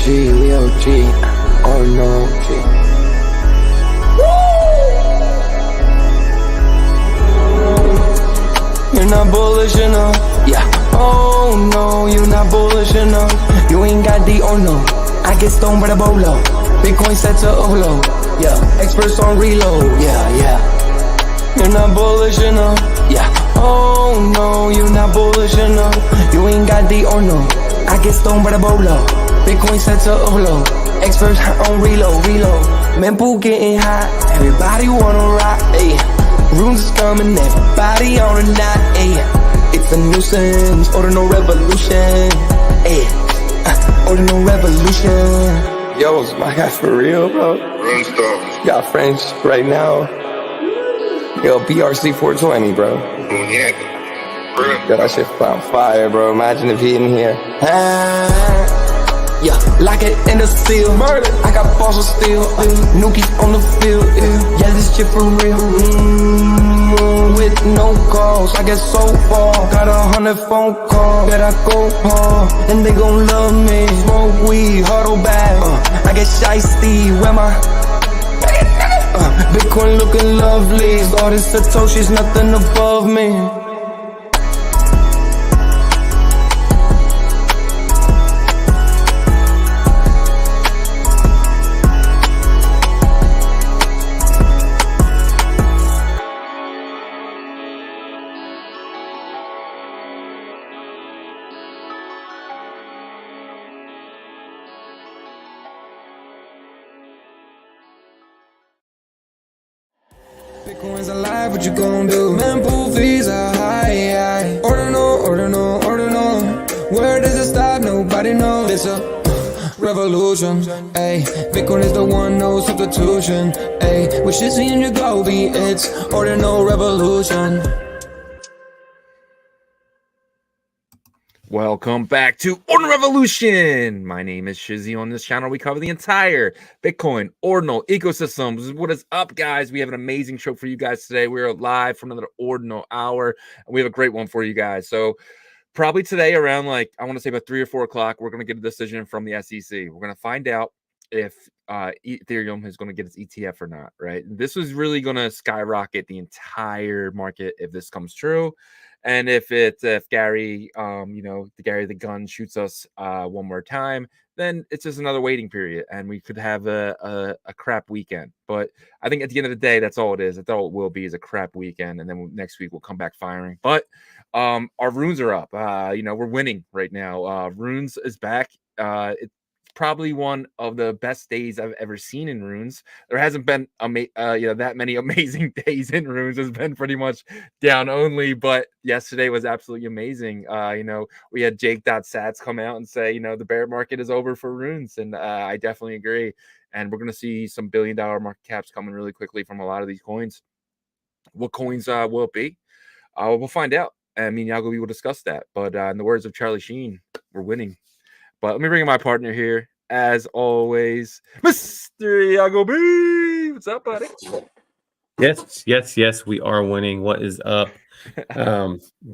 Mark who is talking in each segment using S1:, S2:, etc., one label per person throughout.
S1: we OG, oh no, G. You're not bullish enough, yeah. Oh no, you're not bullish enough. You ain't got the oh no. I get stoned by the bolo. Bitcoin set to Olo, yeah. Experts on reload, yeah. You're not bullish enough, yeah. Oh no, you're not bullish enough. You ain't got the oh no. I get stoned by the bolo. Bitcoin set to Olo. Experts on reload. Mempool getting hot. Everybody wanna rock, ayy. Runes is coming, everybody on a knot, ayy. It's a nuisance, Ordinal Revolution, ayy. Ordinal Revolution. Yo, it's my guy for real, bro. Got French right now. Yo, BRC 420, bro.
S2: Yeah.
S1: Yo, that shit on fire, bro. Imagine if he in here. Yeah, lock it in the seal. Murder. I got balls of steel. Nookies on the field. Yeah, this shit for real. With no calls, I get so far. Got 100 phone calls that I go hard, and they gon' love me. Smoke weed, huddle back. I get shiesty. Where my Bitcoin looking lovely. All this Satoshi's nothing above me. Bitcoin's alive, what you gon' do? Mempool fees are high. Ordinal. Where does it stop? Nobody knows. It's a revolution, ayy. Bitcoin is the one, no substitution, ayy. With Shizzy and Yagobi, it's Ordinal Revolution.
S3: Welcome back to Ordinal Revolution. My name is Shizzy. On this channel, we cover the entire Bitcoin Ordinal ecosystem. What is up, guys? We have an amazing show for you guys today. We're live from another Ordinal Hour, and we have a great one for you guys. So probably today around, like, I want to say about 3 or 4 o'clock, we're going to get a decision from the SEC. We're going to find out if Ethereum is going to get its ETF or not, right? This is really going to skyrocket the entire market if this comes true. And if Gary, Gary the gun shoots us one more time, then it's just another waiting period, and we could have a crap weekend. But I think at the end of the day, that's all it is. That's all it will be, is a crap weekend, and then next week we'll come back firing. But our runes are up. We're winning right now. Runes is back. It's probably one of the best days I've ever seen in runes. There hasn't been that many amazing days in runes. It's been pretty much down only, but yesterday was absolutely amazing. We had Jake.Sats come out and say, the bear market is over for runes, and I definitely agree. And we're going to see some billion-dollar market caps coming really quickly from a lot of these coins. What coins will it be? We'll find out. I mean, Yagobi will discuss that. But in the words of Charlie Sheen, we're winning. But let me bring in my partner here, as always, Mr. Yagobi. What's up, buddy?
S4: Yes, we are winning. What is up?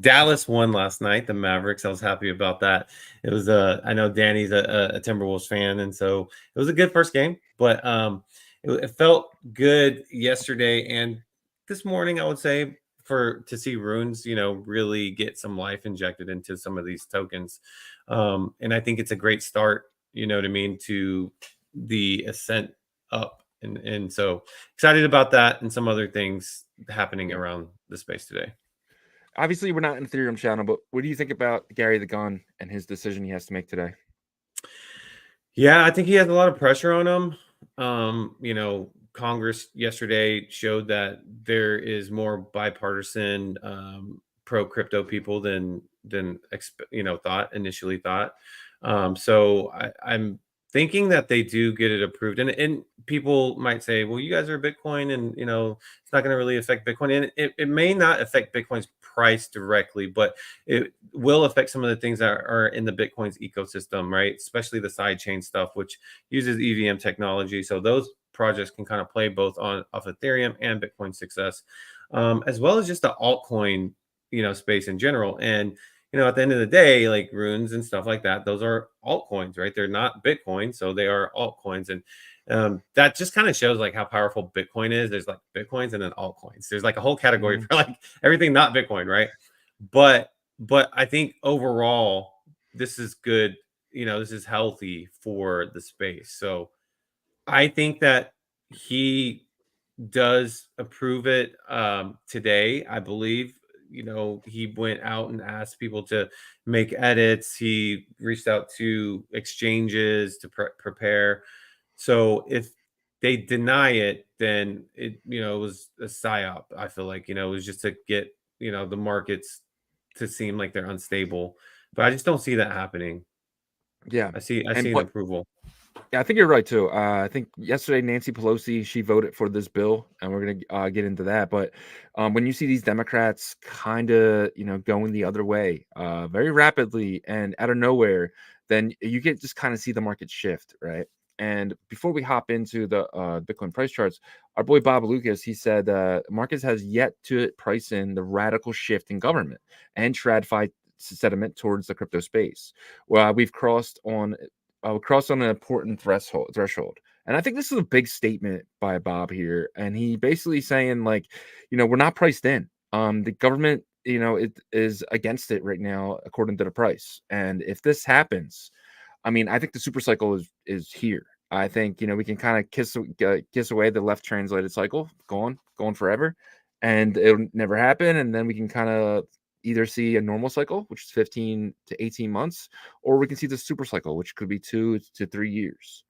S4: Dallas won last night, the Mavericks. I was happy about that. It was I know Danny's a Timberwolves fan, and so it was a good first game, but it felt good yesterday and this morning, I would say, to see runes, really get some life injected into some of these tokens. And I think it's a great start, to the ascent up. And so excited about that and some other things happening around the space today.
S3: Obviously, we're not an Ethereum channel, but what do you think about Gary the Gun and his decision he has to make today?
S4: Yeah, I think he has a lot of pressure on him. Congress yesterday showed that there is more bipartisan pro crypto people than initially thought. So I'm thinking that they do get it approved, and people might say, well, you guys are Bitcoin, and it's not going to really affect Bitcoin, and it may not affect Bitcoin's price directly, but it will affect some of the things that are in the Bitcoin's ecosystem, right? Especially the sidechain stuff, which uses EVM technology. So those projects can kind of play both off Ethereum and Bitcoin success, as well as just the altcoin space in general. And at the end of the day, like runes and stuff like that, those are altcoins, right? They're not Bitcoin, so they are altcoins. And that just kind of shows like how powerful Bitcoin is. There's like Bitcoins and then altcoins. There's like a whole category for like everything not Bitcoin, right? But I think overall, this is good. This is healthy for the space. So I think that he does approve it today. I believe, he went out and asked people to make edits. He reached out to exchanges to prepare. So if they deny it, then it was a psyop. I feel like, it was just to get, the markets to seem like they're unstable. But I just don't see that happening.
S3: Yeah.
S4: I see an approval.
S3: Yeah, I think you're right too. I think yesterday Nancy Pelosi, she voted for this bill, and we're gonna get into that. But when you see these Democrats kind of going the other way very rapidly and out of nowhere, then you get just kind of see the market shift, right? And before we hop into the Bitcoin price charts, our boy Bob Lucas, he said markets has yet to price in the radical shift in government and TradFi sentiment towards the crypto space. Well, we've crossed on an important threshold. And I think this is a big statement by Bob here. And he basically saying like, we're not priced in. The government, it is against it right now, according to the price. And if this happens, I mean, I think the super cycle is here. I think, we can kind of kiss away the left translated cycle, going forever, and it'll never happen. And then we can kind of either see a normal cycle, which is 15 to 18 months, or we can see the super cycle, which could be 2 to 3 years.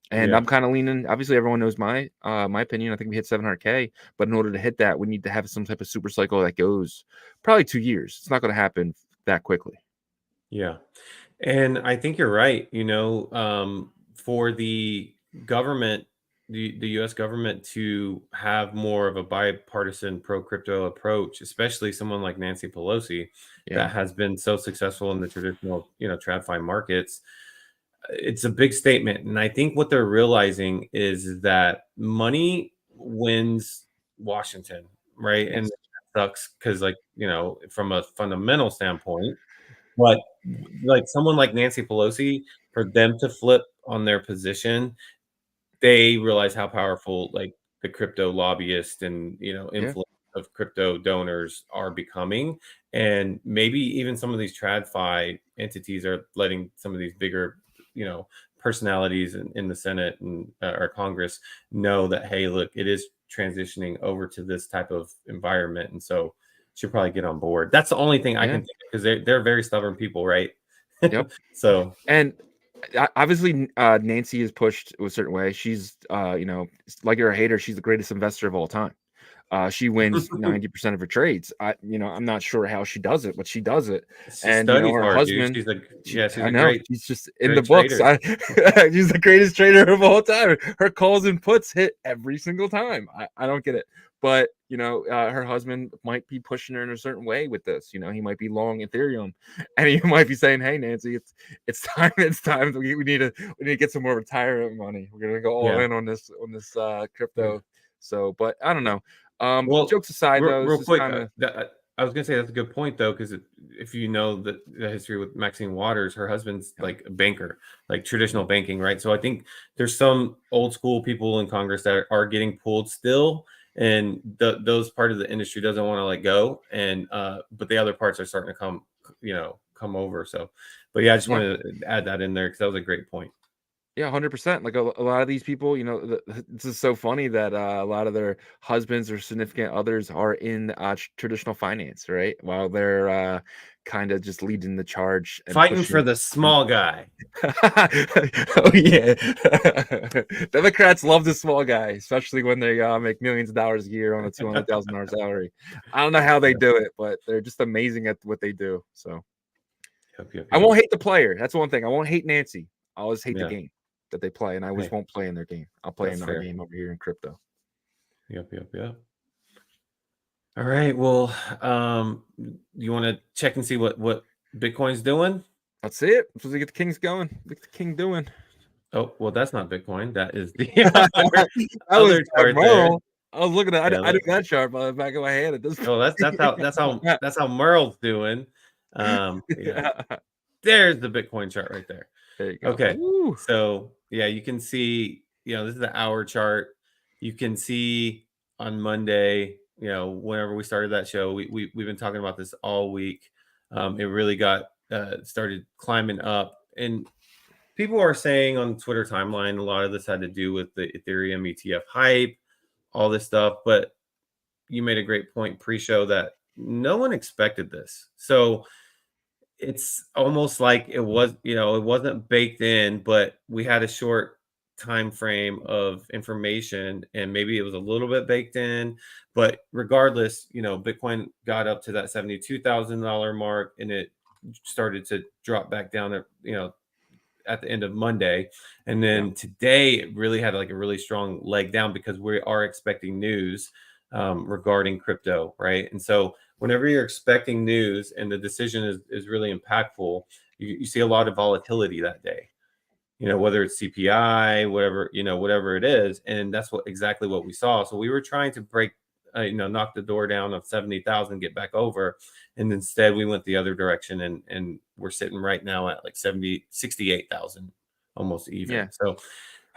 S3: And I'm kind of leaning, obviously everyone knows my opinion. I think we hit 700K, but in order to hit that, we need to have some type of super cycle that goes probably 2 years. It's not going to happen that quickly.
S4: Yeah. And I think you're right. For the government, the U.S. government to have more of a bipartisan pro-crypto approach, especially someone like Nancy Pelosi that has been so successful in the traditional, TradFi markets, it's a big statement. And I think what they're realizing is that money wins Washington, right?
S3: Yes.
S4: And that sucks because, like, from a fundamental standpoint, but like someone like Nancy Pelosi, for them to flip on their position, they realize how powerful like the crypto lobbyist and influence of crypto donors are becoming. And maybe even some of these TradFi entities are letting some of these bigger, personalities in the Senate and or Congress know that, hey, look, it is transitioning over to this type of environment. And so should probably get on board. That's the only thing I can think of, because they're very stubborn people, right?
S3: Yep.
S4: So,
S3: and obviously Nancy is pushed a certain way. She's like you're a hater, she's the greatest investor of all time. She wins 90% of her trades. I'm not sure how she does it, but she does it.
S4: she
S3: And
S4: studies
S3: her
S4: hard,
S3: husband,
S4: dude. She's
S3: I
S4: a
S3: know,
S4: great,
S3: she's just in
S4: great
S3: the books.
S4: trader.
S3: She's the greatest trader of all time. Her calls and puts hit every single time. I don't get it. But her husband might be pushing her in a certain way with this. He might be long Ethereum, and he might be saying, "Hey, Nancy, it's time. It's time. We need to get some more retirement money. We're gonna go all in on this crypto." So, but I don't know.
S4: Well,
S3: jokes aside, though,
S4: real quick,
S3: I
S4: was gonna say that's a good point though, because if you know the history with Maxine Waters, her husband's like a banker, like traditional banking, right? So I think there's some old school people in Congress that are getting pulled still, and those part of the industry doesn't want to let go, and but the other parts are starting to come over. So, but yeah, I just wanted to add that in there because that was a great point.
S3: Yeah, 100%. Like a lot of these people, this is so funny that a lot of their husbands or significant others are in traditional finance, right? While they're kind of just leading the charge and
S4: Fighting
S3: pushing.
S4: for the small guy.
S3: Oh yeah, Democrats love the small guy, especially when they make millions of dollars a year on a $200,000 salary. I don't know how they do it, but they're just amazing at what they do. So
S4: Yep.
S3: I won't hate the player. That's one thing. I won't hate Nancy. I always hate the game that they play, and I always won't play in their game. I'll play in our game over here in crypto.
S4: Yep. All right. Well, you want to check and see what Bitcoin's doing?
S3: Let's see it. Let's get the Kings going. What's the King doing?
S4: Oh, well, that's not Bitcoin. That is the
S3: other
S4: chart there.
S3: I was looking at I do that chart by the back of my head at this point.
S4: Oh, that's how Merle's doing. Yeah, there's the Bitcoin chart right there.
S3: There you go.
S4: Okay,
S3: Woo.
S4: so yeah, you can see, this is the hour chart. You can see on Monday, whenever we started that show, we've been talking about this all week. It really got started climbing up, and people are saying on Twitter timeline a lot of this had to do with the Ethereum ETF hype, all this stuff. But you made a great point pre-show that no one expected this. So it's almost like it was, it wasn't baked in, but we had a short time frame of information and maybe it was a little bit baked in. But regardless, Bitcoin got up to that $72,000 mark and it started to drop back down at, at the end of Monday. And then today it really had like a really strong leg down because we are expecting news regarding crypto, right? And so whenever you're expecting news and the decision is really impactful, you see a lot of volatility that day, whether it's CPI, whatever it is. And that's exactly what we saw. So we were trying to break, knock the door down of 70,000, get back over. And instead we went the other direction and we're sitting right now at like 68,000, almost even.
S3: Yeah.
S4: So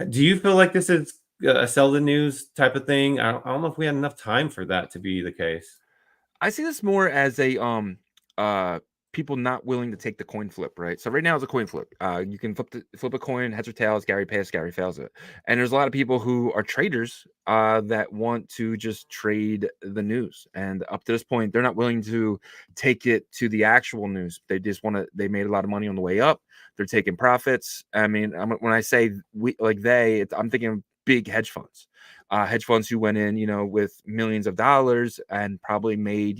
S4: do you feel like this is a sell the news type of thing? I don't know if we had enough time for that to be the case.
S3: I see this more as a people not willing to take the coin flip, right? So right now it's a coin flip. You can flip a coin, heads or tails, Gary pays, Gary fails it. And there's a lot of people who are traders that want to just trade the news. And up to this point, they're not willing to take it to the actual news. They just want to, they made a lot of money on the way up. They're taking profits. I mean, when I say I'm thinking big hedge funds. Hedge funds who went in, with millions of dollars and probably made,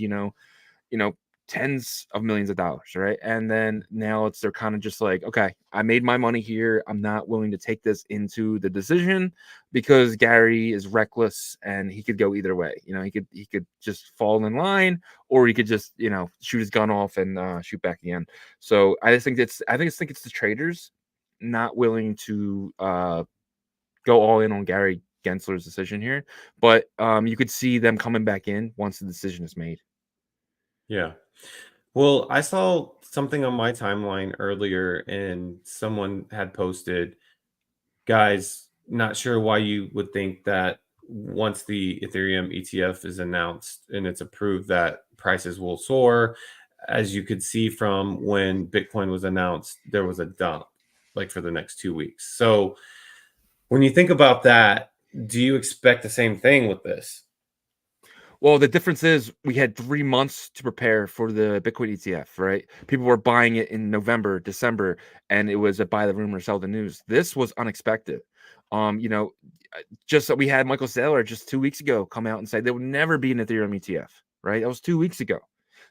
S3: tens of millions of dollars, right? And then now they're kind of just like, okay, I made my money here. I'm not willing to take this into the decision because Gary is reckless and he could go either way. He could just fall in line, or he could just, shoot his gun off and shoot back again. So I think it's the traders not willing to go all in on Gary Gensler's decision here, but you could see them coming back in once the decision is made.
S4: Yeah. Well, I saw something on my timeline earlier and someone had posted, guys, not sure why you would think that once the Ethereum ETF is announced and it's approved that prices will soar. As you could see from when Bitcoin was announced, there was a dump like for the next 2 weeks. So when you think about that, do you expect the same thing with this?
S3: Well, the difference is we had 3 months to prepare for the Bitcoin ETF, right? People were buying it in November, December, and it was a buy the rumor, sell the news. This was unexpected. Just that we had Michael Saylor just 2 weeks ago come out and say there would never be an Ethereum ETF, right? That was 2 weeks ago.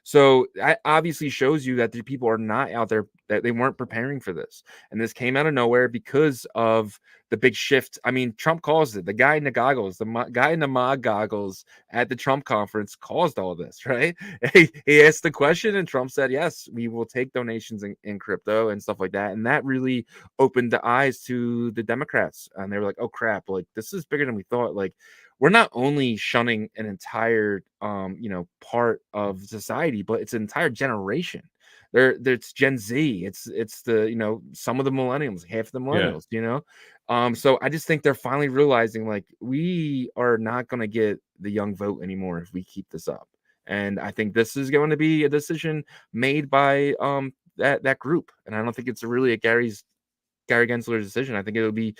S3: So that obviously shows you that the people are not out there, that they weren't preparing for this. And this came out of nowhere because of the big shift. I mean, Trump caused it. The guy in the goggles, guy in the MAGA goggles at the Trump conference caused all this, right? He asked the question and Trump said, yes, we will take donations in crypto and stuff like that. And that really opened the eyes to the Democrats. And they were like, oh, crap, like this is bigger than we thought. Like, we're not only shunning an entire part of society, but it's an entire generation. It's Gen Z, it's the some of the millennials, half of the millennials. So I just think they're finally realizing like we are not going to get the young vote anymore if we keep this up. And I think this is going to be a decision made by that group, and I don't think it's really a Gary Gensler's decision. I think it'll be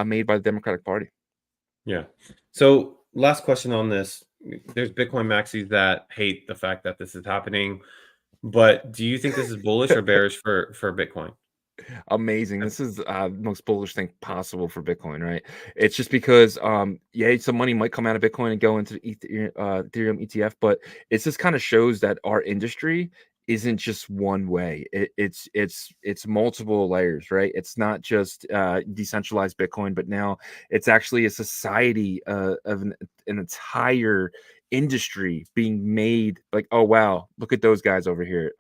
S3: made by the Democratic Party.
S4: Yeah. So last question on this. There's Bitcoin maxis that hate the fact that this is happening, but do you think this is bullish or bearish for Bitcoin?
S3: Amazing. This is the most bullish thing possible for Bitcoin, right? It's just because some money might come out of Bitcoin and go into Ethereum ETF, but it just kind of shows that our industry isn't just one way. It's multiple layers, right? It's not just decentralized Bitcoin, but now it's actually a society of an entire industry being made. Like, oh wow, look at those guys over here.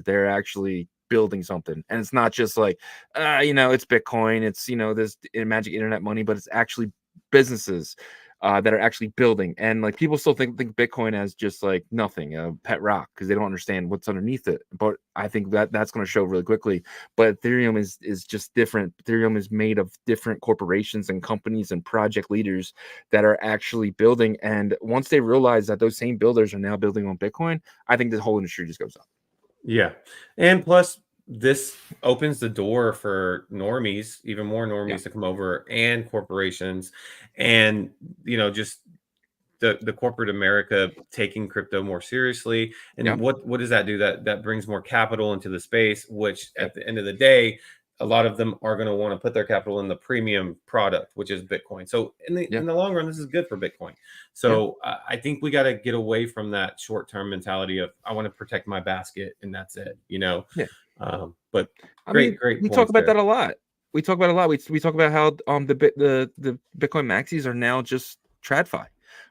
S3: They're actually building something, and it's not just like it's Bitcoin, it's this magic internet money, but it's actually businesses that are actually building. And like people still think Bitcoin as just like nothing, a pet rock, because they don't understand what's underneath it. But I think that's going to show really quickly. But Ethereum is just different. Ethereum is made of different corporations and companies and project leaders that are actually building. And once they realize that those same builders are now building on Bitcoin, I think the whole industry just goes up.
S4: Yeah. And plus, this opens the door for normies, even more normies to come over, and corporations, and just the corporate America taking crypto more seriously. And what does that do? That brings more capital into the space, which at the end of the day, a lot of them are going to want to put their capital in the premium product, which is Bitcoin. So in the long run, this is good for Bitcoin. So I think we got to get away from that short-term mentality of I want to protect my basket and that's it, but great
S3: we talk about that a lot. We talk about it a lot. We talk about how the Bitcoin maxis are now just TradFi,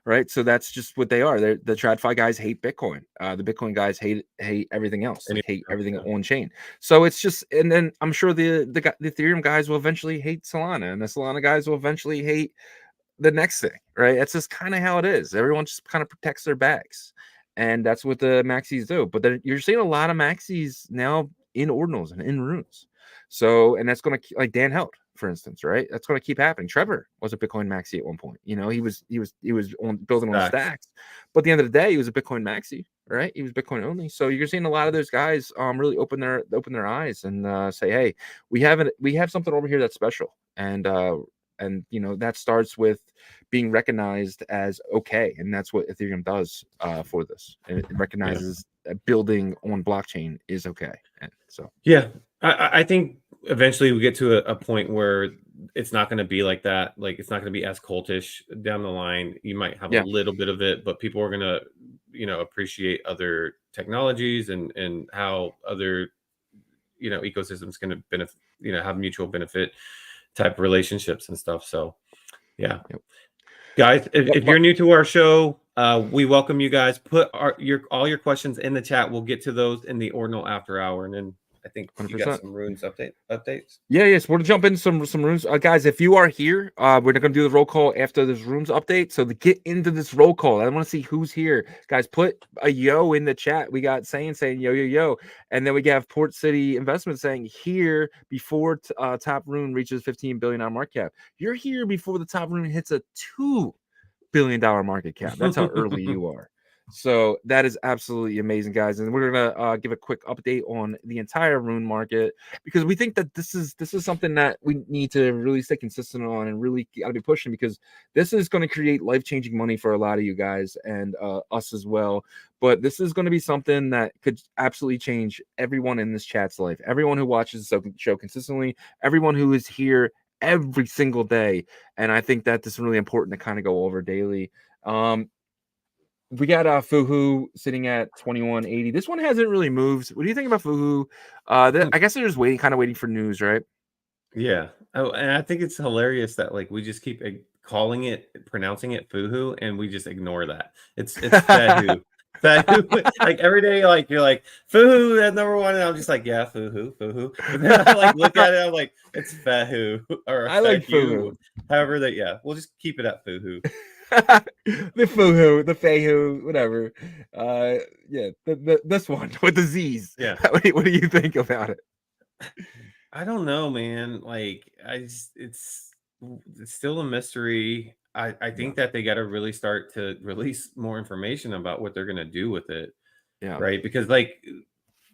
S3: right? So that's just what they are. The TradFi guys hate Bitcoin. The Bitcoin guys hate everything else. They hate everything on chain. So it's just, and then I'm sure the Ethereum guys will eventually hate Solana, and the Solana guys will eventually hate the next thing, right? That's just kind of how it is. Everyone just kind of protects their bags, and that's what the maxis do. But then you're seeing a lot of maxis now in ordinals and in runes. So, and that's going to, like Dan Held, for instance, right? That's going to keep happening. Trevor was a Bitcoin maxi at one point. He was on building on stacks, but at the end of the day, he was a Bitcoin maxi, right? He was Bitcoin only. So you're seeing a lot of those guys really open their eyes and say, hey, we have something over here that's special, and that starts with being recognized as okay, and that's what Ethereum does for this. And it recognizes that building on blockchain is okay. And so
S4: I think eventually we get to a point where it's not going to be like that. Like it's not going to be as cultish down the line. You might have a little bit of it, but people are going to appreciate other technologies and how other ecosystems going to benefit, have mutual benefit type relationships and stuff. So guys, if you're new to our show, we welcome you guys. Put all your questions in the chat. We'll get to those in the Ordinal After Hour, and then I think 100%. You got some runes updates.
S3: Yes, we're gonna jump into some runes, guys. If you are here, we're gonna do the roll call after this runes update. So to get into this roll call, I want to see who's here, guys. Put a yo in the chat. We got saying yo, and then we have Port City Investment saying here before top rune reaches $15 billion market cap. You're here before the top rune hits a $2 billion market cap. That's how early you are. So that is absolutely amazing, guys. And we're gonna give a quick update on the entire rune market, because we think that this is something that we need to really stay consistent on and really gotta be pushing, because this is going to create life-changing money for a lot of you guys and us as well. But this is going to be something that could absolutely change everyone in this chat's life, everyone who watches the show consistently, everyone who is here every single day. And I think that this is really important to kind of go over daily. We got Fuhu sitting at 2180. This one hasn't really moved. What do you think about Fuhu? I guess they're just waiting for news, right?
S4: Yeah. Oh, and I think it's hilarious that like we just keep pronouncing it Fuhu, and we just ignore that. It's Fehu. Fehu. Like every day, like you're like Fuhu, that's number one, and I'm just like, yeah, Fuhu. But then I like look at it, I'm like, it's Fehu or
S3: I like Fuhu.
S4: However, we'll just keep it at Fuhu.
S3: The Fuhu, the Fehu, whatever. This one with the Z's.
S4: Yeah.
S3: What do you think about it?
S4: I don't know, man. Like, it's still a mystery. I think that they got to really start to release more information about what they're going to do with it.
S3: Yeah.
S4: Right. Because like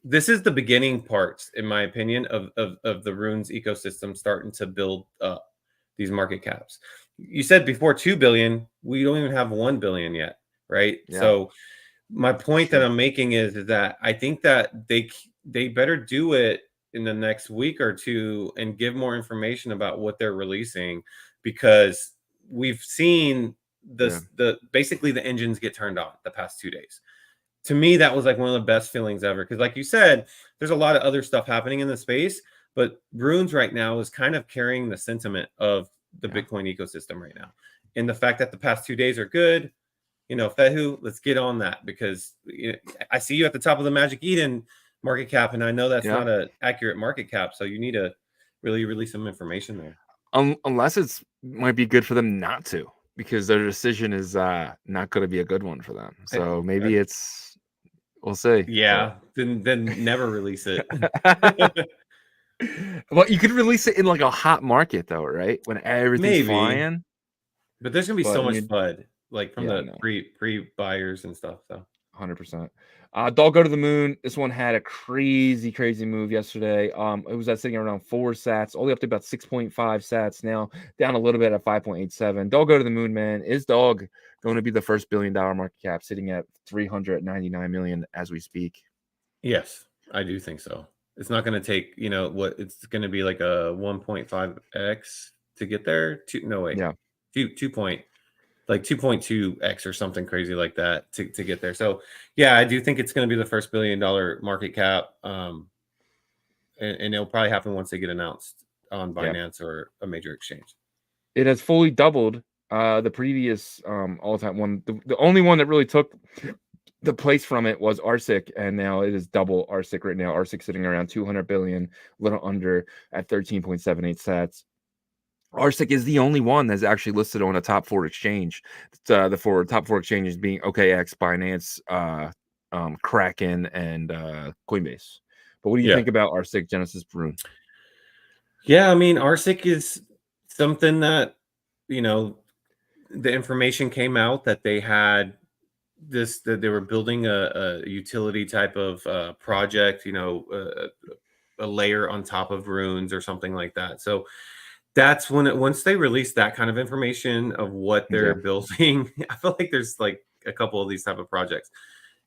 S4: this is the beginning parts, in my opinion, of the runes ecosystem starting to build up these market caps. You said before 2 billion, we don't even have 1 billion yet, right? Yeah. So my point that I'm making is that I think that they better do it in the next week or two and give more information about what they're releasing, because we've seen basically the engines get turned on the past 2 days. To me, that was like one of the best feelings ever, because like you said, there's a lot of other stuff happening in the space, but runes right now is kind of carrying the sentiment of the Bitcoin ecosystem right now. And the fact that the past 2 days are good, Fehu, let's get on that, because I see you at the top of the Magic Eden market cap, and I know that's not an accurate market cap, so you need to really release some information there.
S3: Unless it's might be good for them not to. because their decision is not going to be a good one for them. So maybe we'll see.
S4: Yeah, then never release it.
S3: Well, you could release it in like a hot market though, right? When everything's
S4: Maybe,
S3: flying.
S4: but there's gonna be so much FUD, like from
S3: I
S4: the
S3: know.
S4: pre buyers and stuff. So
S3: 100%. Dog Go to the Moon. This one had a crazy move yesterday. It was at sitting around 4 sats, only up to about 6.5 sats now, down a little bit at 5.87. Dog Go to the Moon, man. Is Dog going to be the first $1 billion market cap, sitting at 399 million as we speak?
S4: yes, I do think so. It's not going to take, what it's going to be like a 1.5x to get there.
S3: Yeah.
S4: 2.2x or something crazy like that to get there. So yeah, I do think it's going to be the first $1 billion market cap. And it'll probably happen once they get announced on Binance or a major exchange.
S3: It has fully doubled the previous all-time one. The only one that really took the place from it was RSIC, and now it is double RSIC right now. RSIC sitting around 200 billion, a little under at 13.78 sats. RSIC is the only one that's actually listed on a top 4 exchange. The top four exchanges being OKX, Binance, Kraken, and Coinbase. But what do you think about RSIC, Genesis, Brune?
S4: Yeah, I mean, RSIC is something that, the information came out that they had that they were building a utility type of project, a layer on top of runes or something like that. So that's once they release that kind of information of what they're building, I feel like there's like a couple of these type of projects.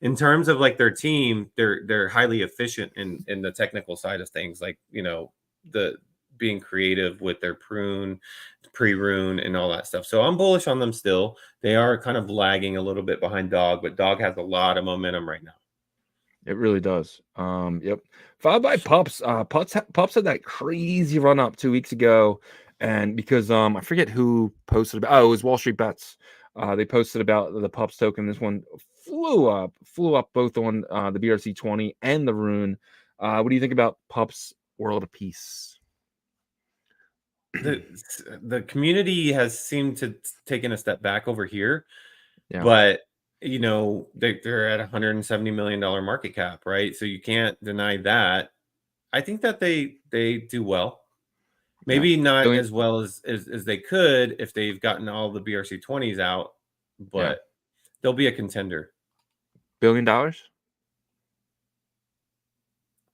S4: In terms of like their team, they're highly efficient in the technical side of things, like the being creative with their pre-rune and all that stuff. So I'm bullish on them still. They are kind of lagging a little bit behind Dog, but Dog has a lot of momentum right now.
S3: It really does. Yep. Followed by Pups. Pups had that crazy run up 2 weeks ago, and because I forget who posted about. Oh, it was Wall Street Bets. They posted about the Pups token. This one flew up both on the BRC20 and the Rune. What do you think about Pups World of Peace?
S4: The community has seemed to taken a step back over here, but they're at $170 million market cap, right? So you can't deny that. I think that they do well, maybe not as well as they could if they've gotten all the BRC20s out, but they'll be a contender.
S3: $1 billion?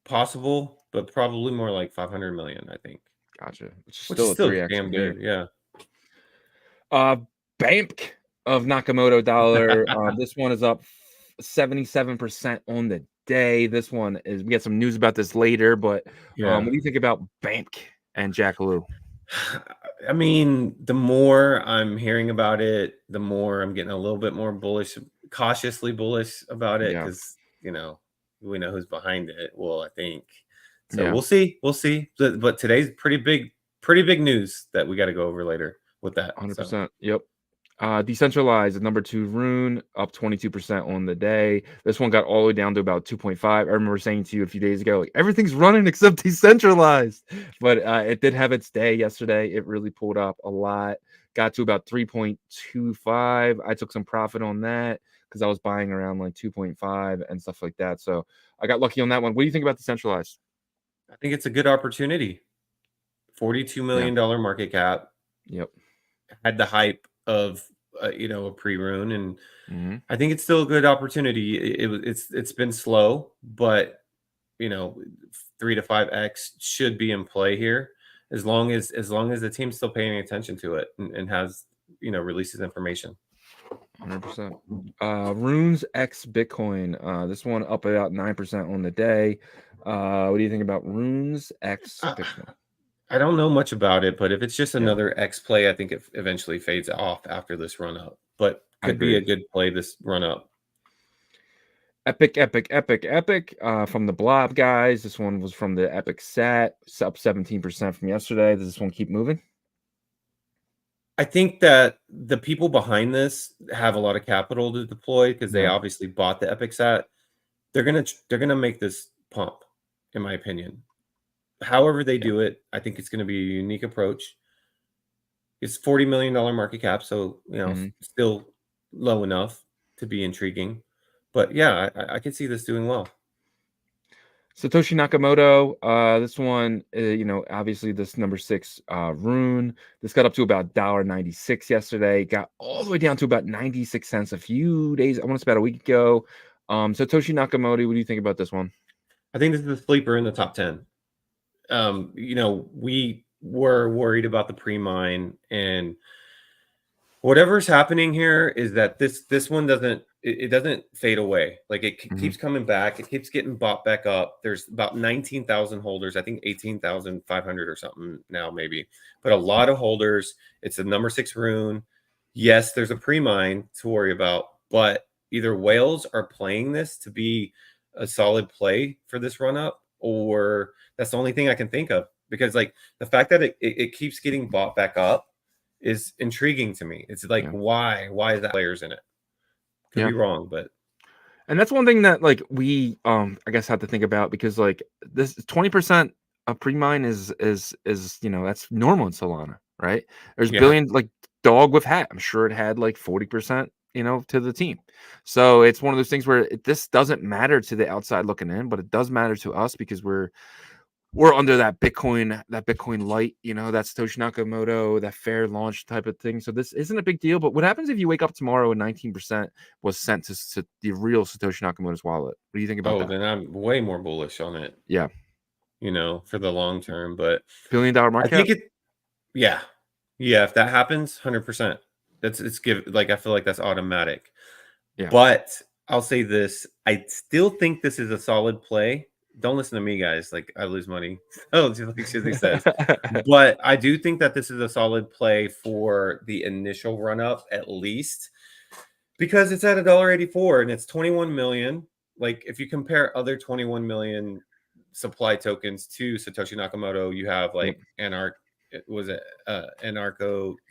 S4: Possible, but probably more like 500 million, I think.
S3: Gotcha. Which is
S4: still 3x damn good. Yeah.
S3: BAMP of Nakamoto dollar. This one is up 77% on the day. This one is, we got some news about this later, but what do you think about BAMP and Jackaloo?
S4: I mean, the more I'm hearing about it, the more I'm getting a little bit more bullish, cautiously bullish about it, because we know who's behind it. Well, I think so. We'll see. But today's pretty big news that we got to go over later with that.
S3: 100%.
S4: So.
S3: Yep. Decentralized, number 2 Rune, up 22% on the day. This one got all the way down to about 2.5. I remember saying to you a few days ago, like, everything's running except decentralized. But it did have its day yesterday. It really pulled up a lot. Got to about 3.25. I took some profit on that because I was buying around like 2.5 and stuff like that. So I got lucky on that one. What do you think about decentralized?
S4: I think it's a good opportunity. $42 million market cap.
S3: Yep.
S4: Had the hype of a pre-rune, and I think it's still a good opportunity. It's been slow, but 3 to 5x should be in play here as long as the team's still paying attention to it and has releases information.
S3: 100%. Runes X Bitcoin. This one up about 9% on the day. What do you think about Runes X Bitcoin?
S4: I don't know much about it, but if it's just another X play, I think it eventually fades off after this run up. But could be a good play this run up.
S3: Epic from the Blob guys. This one was from the Epic Sat. It's up 17% from yesterday. Does this one keep moving?
S4: I think that the people behind this have a lot of capital to deploy because they obviously bought the Epic Sat. They're gonna make this pump, in my opinion. However they do it, I think it's going to be a unique approach. It's $40 million market cap, so
S3: Mhm.
S4: still low enough to be intriguing. But yeah, I could see this doing well.
S3: Satoshi Nakamoto, this one, obviously this number 6 rune. This got up to about $1.96 yesterday. Got all the way down to about 96 cents a few days. I want to say about a week ago. Satoshi Nakamoto, what do you think about this one?
S4: I think this is a sleeper in the top 10. We were worried about the pre-mine, and whatever's happening here is that this one doesn't fade away. Like it
S3: Mhm.
S4: keeps coming back. It keeps getting bought back up. There's about 19,000 holders. I think 18,500 or something now, maybe, but a lot of holders. It's a number 6 rune. Yes, there's a pre-mine to worry about, but either whales are playing this to be a solid play for this run up, or that's the only thing I can think of, because like the fact that it keeps getting bought back up is intriguing to me. It's like,
S3: Yeah.
S4: why is that players in it? Could
S3: Yeah.
S4: be wrong, but
S3: And that's one thing that like we I guess have to think about, because like this 20% of pre-mine is that's normal in Solana, right? There's
S4: yeah,
S3: billions, like dog with hat. I'm sure it had like 40%, to the team. So it's one of those things where this doesn't matter to the outside looking in, but it does matter to us because we're under that Bitcoin light, that Satoshi Nakamoto, that fair launch type of thing. So this isn't a big deal. But what happens if you wake up tomorrow and 19% was sent to the real Satoshi Nakamoto's wallet? What do you think about that?
S4: then I'm way more bullish on it,
S3: Yeah.
S4: for the long term. But
S3: $1 billion
S4: I
S3: market cap?
S4: think yeah, if that happens, 100%. It's I feel like that's automatic.
S3: Yeah.
S4: But I'll say this: I still think this is a solid play. Don't listen to me, guys. Like, I lose money. Oh, just like Shizzy says. But I do think that this is a solid play for the initial run up, at least, because it's at $1.84 and it's 21 million. Like, if you compare other 21 million supply tokens to Satoshi Nakamoto, you have
S3: Yep.
S4: like Anarcho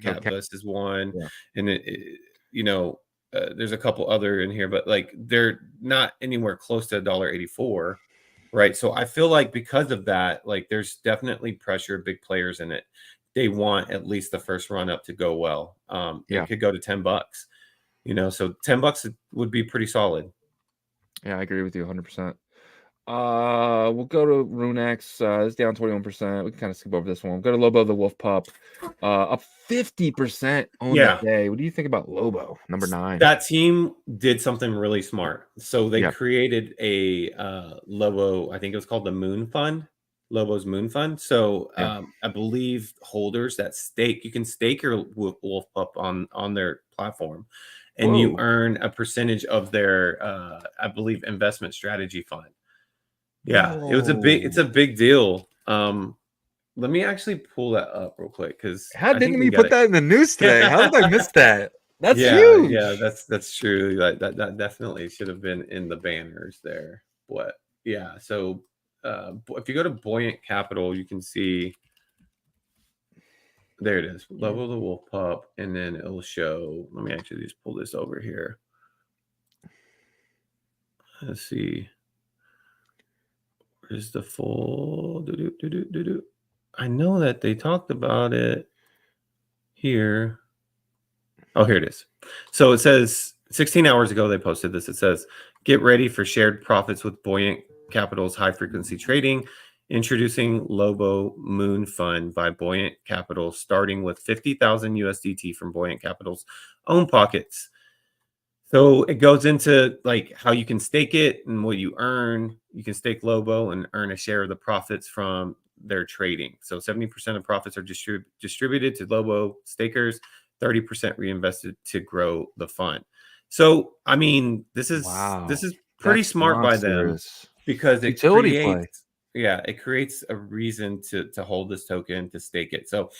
S3: Okay.
S4: Capbus is one,
S3: Yeah.
S4: and there's a couple other in here, but like they're not anywhere close to $1.84, right? So I feel like because of that, like there's definitely pressure, big players in it. They want at least the first run up to go well.
S3: Yeah.
S4: It could go to $10, so $10 would be pretty solid.
S3: Yeah, I agree with you 100%. We'll go to Runex. It's down 21%. We can kind of skip over this one. We'll go to Lobo the Wolf Pup. Up 50% on the
S4: Yeah.
S3: day. What do you think about Lobo, number 9?
S4: That team did something really smart. So they
S3: Yeah.
S4: created a Lobo, I think it was called the Moon Fund, Lobo's Moon Fund. So
S3: Yeah.
S4: I believe holders that stake, you can stake your Wolf Pup on their platform, and you
S3: Whoa.
S4: earn a percentage of their, I believe, investment strategy fund. Yeah, it's a
S3: Whoa.
S4: big deal. Let me actually pull that up real quick because
S3: How
S4: I think
S3: didn't
S4: we
S3: we
S4: got
S3: put that in the news today? How did I miss
S4: it.
S3: that? That's
S4: Yeah,
S3: huge.
S4: that's true. Like that definitely should have been in the banners there. But yeah, so if you go to Buoyant Capital, you can see there it is, level the wolf pup, and then it'll show. Let me actually just pull this over here. Let's see. Where's the full? Doo-doo. I know that they talked about it here. Oh, here it is. So it says 16 hours ago they posted this. It says, get ready for shared profits with Buoyant Capital's high frequency trading. Introducing Lobo Moon Fund by Buoyant Capital, starting with 50,000 USDT from Buoyant Capital's own pockets. So it goes into like how you can stake it and what you earn. You can stake Lobo and earn a share of the profits from their trading. So 70% of profits are distributed to Lobo stakers, 30% reinvested to grow the fund. So I mean, this is
S3: Wow.
S4: pretty
S3: That's
S4: smart by them,
S3: monstrous.
S4: because
S3: Utility play.
S4: it creates a reason to hold this token, to stake it. So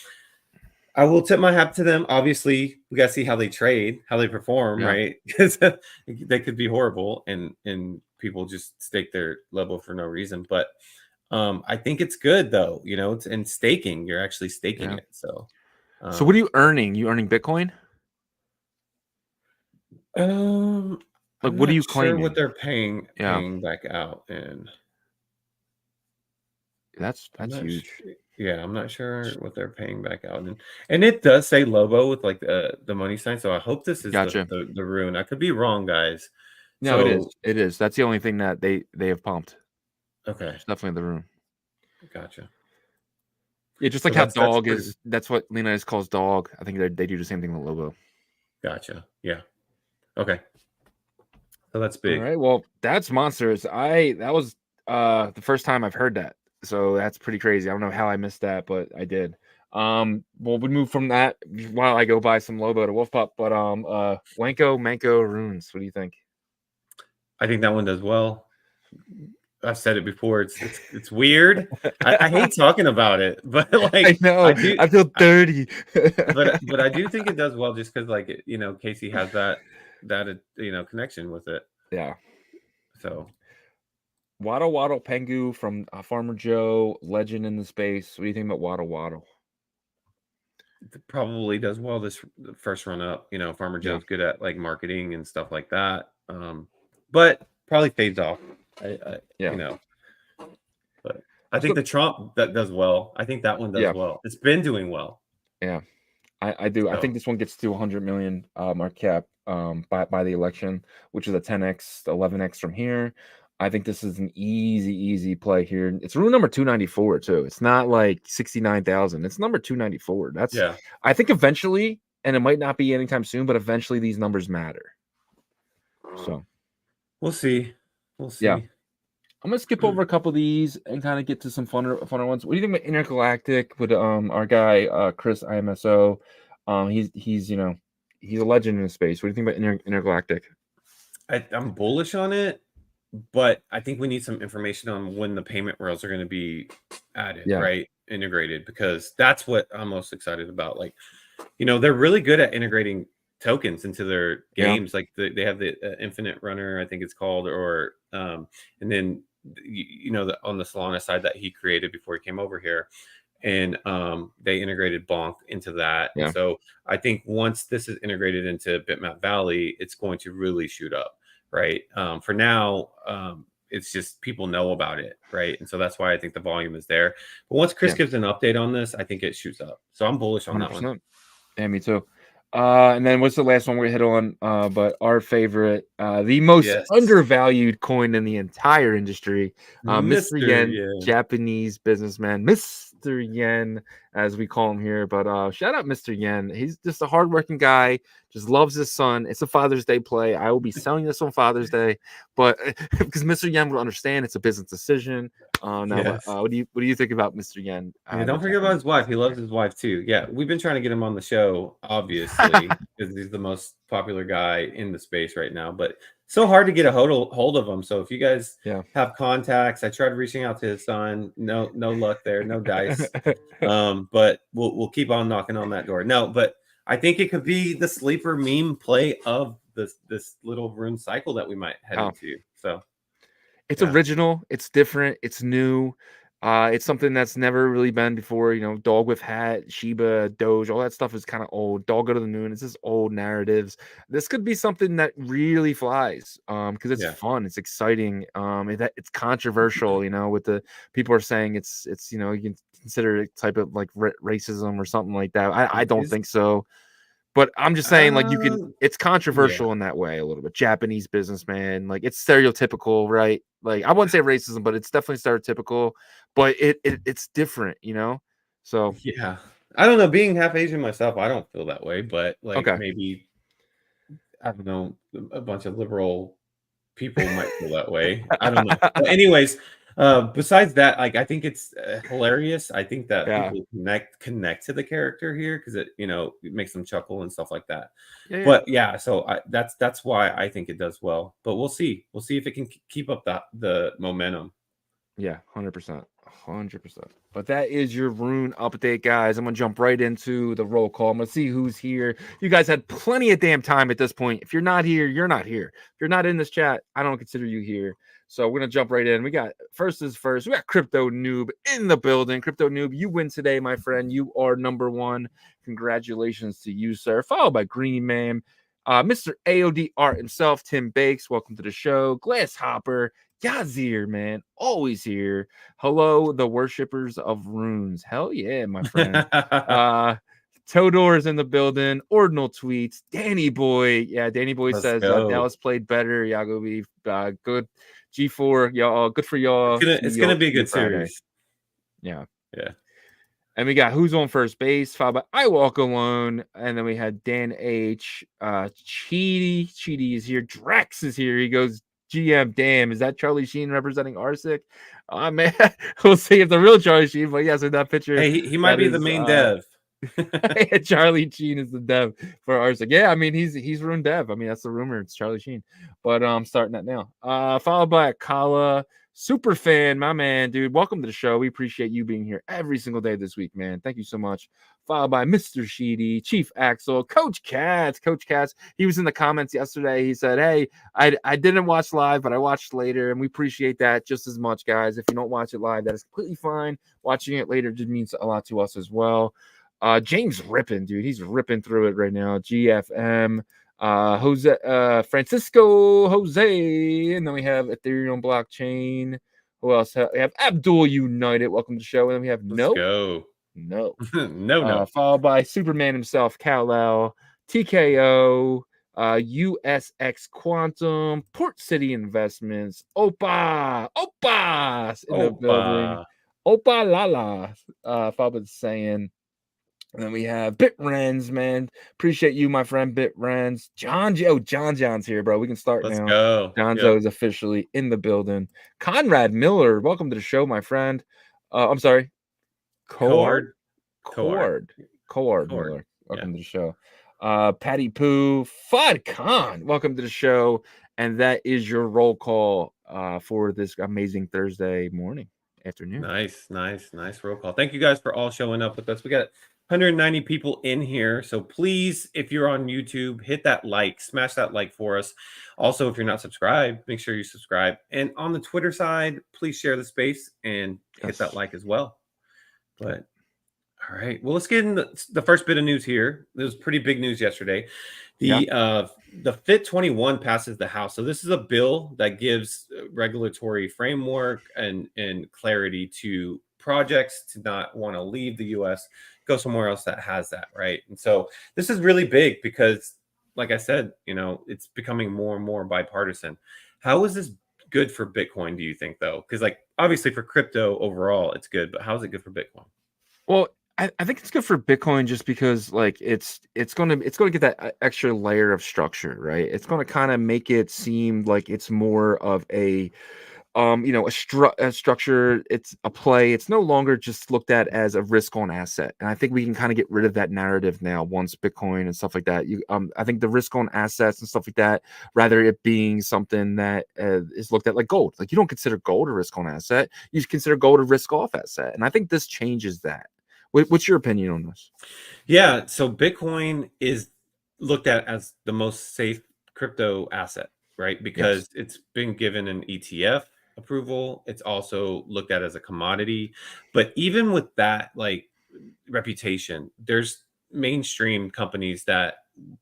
S4: I will tip my hat to them. Obviously, we got to see how they trade, how they perform,
S3: Yeah.
S4: right? Because they could be horrible, and people just stake their level for no reason. But I think it's good, though. It's in staking. You're actually staking
S3: Yeah.
S4: it. So,
S3: So what are you earning? You earning Bitcoin?
S4: I'm
S3: Like, what are
S4: not
S3: you
S4: sure what
S3: claiming?
S4: they're
S3: Yeah.
S4: paying back out in.
S3: That's
S4: not
S3: huge.
S4: Yeah, I'm not sure what they're paying back out, and it does say Lobo with like the money sign. So I hope this is
S3: Gotcha.
S4: the rune. I could be wrong, guys.
S3: No, it is.
S4: So
S3: It is. That's the only thing that they have pumped.
S4: okay,
S3: It's definitely the rune.
S4: gotcha.
S3: Yeah, just
S4: So
S3: like how
S4: that's
S3: dog
S4: pretty,
S3: is. That's what Leonidas calls dog. I think they do the same thing with Lobo.
S4: gotcha. Yeah. Okay. So that's
S3: All
S4: big.
S3: right. Well, that's monsters. That was the first time I've heard that. So that's pretty crazy. I don't know how I missed that, but I did. Well, we move from that while I go buy some Lobo to Wolf Pup. But Wanko Manko runes. What do you think?
S4: I think that one does well. I've said it before. It's weird. I hate talking about it, but like
S3: I know.
S4: I do.
S3: I feel dirty.
S4: But I do think it does well, just because like Casey has that connection with it.
S3: Yeah.
S4: So
S3: Waddle Waddle Pengu from Farmer Joe, legend in the space. What do you think about Waddle Waddle?
S4: it probably does well this first run up. Farmer
S3: Yeah.
S4: Joe's good at like marketing and stuff like that. But probably fades off.
S3: Yeah.
S4: But I think the Trump that does well. I think that one does well. It's been doing well.
S3: Yeah, I do. I think this one gets to 100 million market cap by the election, which is a 10x, 11x from here. I think this is an easy play here. It's rule number 294 too. It's not like 69,000. It's number 294. That's I think eventually, and it might not be anytime soon, but eventually these numbers matter. So
S4: we'll see.
S3: Yeah. I'm gonna skip over a couple of these and kind of get to some funner ones. What do you think about Intergalactic with our guy Chris IMSO? He's a legend in space. What do you think about Intergalactic?
S4: I'm bullish on it, but I think we need some information on when the payment rails are going to be added, right? Integrated, because that's what I'm most excited about. Like, they're really good at integrating tokens into their games. Like they have the Infinite Runner, I think it's called, or and then on the Solana side that he created before he came over here, and they integrated Bonk into that. And so I think once this is integrated into Bitmap Valley, it's going to really shoot up, right? For now, it's just people know about it, right? And so that's why I think the volume is there. But once Chris gives an update on this, I think it shoots up. So I'm bullish on 100%. That one.
S3: Yeah, me too. And then what's the last one we hit on? But our favorite, the most undervalued coin in the entire industry, Mr. Yen, Japanese businessman, Mr. Yen, as we call him here. But shout out Mr. Yen. He's just a hardworking guy, just loves his son. It's a Father's Day play. I will be selling this on Father's Day, but because Mr. Yen will understand it's a business decision. What do you think about Mr. Yen?
S4: Don't forget about his wife. He loves his wife too. Yeah, we've been trying to get him on the show, obviously, because he's the most popular guy in the space right now. But so hard to get a hold of him. So if you guys have contacts, I tried reaching out to his son. No luck there. No dice. But we'll keep on knocking on that door. No, but I think it could be the sleeper meme play of this little rune cycle that we might head into. So.
S3: It's original, it's different, it's new. It's something that's never really been before. Dog with hat, Shiba, Doge, all that stuff is kind of old. Dog go to the moon. It's just old narratives. This could be something that really flies because it's fun, it's exciting. It's controversial. With the people are saying it's you can consider it type of like racism or something like that. I don't think so. But I'm just saying, like, it's controversial in that way a little bit. Japanese businessman, like, it's stereotypical, right? Like, I wouldn't say racism, but it's definitely stereotypical. But it's different, So
S4: yeah, I don't know. Being half Asian myself, I don't feel that way. But like, maybe I don't know, a bunch of liberal people might feel that way. I don't know. But anyways. Besides that, like, I think it's hilarious. I think that people connect to the character here because it makes them chuckle and stuff like that. But so that's why I think it does well. But we'll see if it can keep up the momentum.
S3: Yeah, 100%. But that is your rune update, guys. I'm gonna jump right into the roll call. I'm gonna see who's here. You guys had plenty of damn time at this point. If you're not here, you're not here. If you're not in this chat, I don't consider you here. So we're gonna jump right in. We got first is first. We got Crypto Noob in the building. Crypto Noob, you win today, my friend. You are number one. Congratulations to you, sir. Followed by Green Man, Mr. AOD Art himself, Tim Bakes. Welcome to the show. Glass Hopper, Yazir, man, always here. Hello, the worshippers of runes. Hell yeah, my friend. Todor's in the building. Ordinal tweets. Danny Boy. Yeah, Danny Boy
S4: Let's
S3: says
S4: go.
S3: Dallas played better. Yagobi, good. G4, y'all. Good for y'all.
S4: It's gonna be a good
S3: Friday.
S4: series.
S3: Yeah.
S4: Yeah.
S3: And we got who's on first base, followed by I Walk Alone. And then we had Dan H. Cheedy. Cheedy is here. Drax is here. He goes, GM, damn, is that Charlie Sheen representing Arsic? Man, we'll see if the real Charlie Sheen, but yes, in that picture.
S4: Hey, he might be the main dev.
S3: Charlie Sheen is the dev for Arsic. Yeah, I mean he's ruined dev. I mean that's the rumor. It's Charlie Sheen, but I'm starting that now. Followed by Kala, super fan, my man, dude. Welcome to the show. We appreciate you being here every single day this week, man. Thank you so much. Followed by Mr. Sheedy, Chief Axel, Coach Katz. Coach Katz, he was in the comments yesterday. He said, hey, I didn't watch live, but I watched later, and we appreciate that just as much, guys. If you don't watch it live, that is completely fine. Watching it later just means a lot to us as well. James ripping, dude. He's ripping through it right now. GFM, Jose, Francisco Jose, and then we have Ethereum blockchain. Who else? We have Abdul United. Welcome to the show. And then we have
S4: Let's go.
S3: No. Followed by Superman himself, Kal-El, TKO, USX Quantum, Port City Investments, Opa in the building. Opa Lala, followed by saying. And then we have BitRens, man. Appreciate you, my friend BitRens. John's here, bro. We can start
S4: Let's
S3: now.
S4: Go.
S3: Johnzo is officially in the building. Conrad Miller, welcome to the show, my friend. I'm sorry. Cord Miller. Welcome to the show. Patty Poo, Fud Khan, welcome to the show. And that is your roll call for this amazing Thursday afternoon.
S4: Nice roll call. Thank you guys for all showing up with us. We got 190 people in here. So please, if you're on YouTube, hit that like, smash that like for us. Also, if you're not subscribed, make sure you subscribe. And on the Twitter side, please share the space and hit that like as well. But all right, well, let's get in the first bit of news here. There was pretty big news yesterday. The FIT 21 passes the House. So this is a bill that gives regulatory framework and clarity to projects to not want to leave the U.S., go somewhere else that has that, right? And so this is really big because, like I said, it's becoming more and more bipartisan. How is this good for Bitcoin, do you think, though? Because, like, obviously for crypto overall, it's good, but how is it good for Bitcoin?
S3: Well, I think it's good for Bitcoin just because, like, it's gonna get that extra layer of structure, right? It's gonna kind of make it seem like it's more of a a structure. It's a play. It's no longer just looked at as a risk on asset. And I think we can kind of get rid of that narrative now once Bitcoin and stuff like that. I think the risk on assets and stuff like that, rather it being something that is looked at like gold. Like, you don't consider gold a risk on asset. You consider gold a risk off asset. And I think this changes that. What's your opinion on this?
S4: Yeah. So Bitcoin is looked at as the most safe crypto asset, right? Because it's been given an ETF approval. It's also looked at as a commodity. But even with that, like, reputation, there's mainstream companies that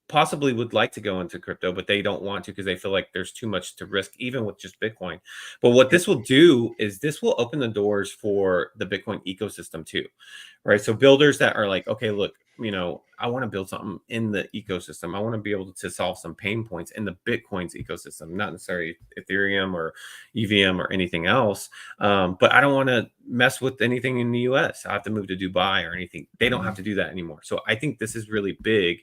S4: possibly would like to go into crypto, but they don't want to because they feel like there's too much to risk, even with just Bitcoin. But what this will do is this will open the doors for the Bitcoin ecosystem too, right? So builders that are like, okay, look, I want to build something in the ecosystem. I want to be able to solve some pain points in the Bitcoin's ecosystem, not necessarily Ethereum or EVM or anything else. But I don't want to mess with anything in the US. I have to move to Dubai or anything. They don't have to do that anymore. So I think this is really big.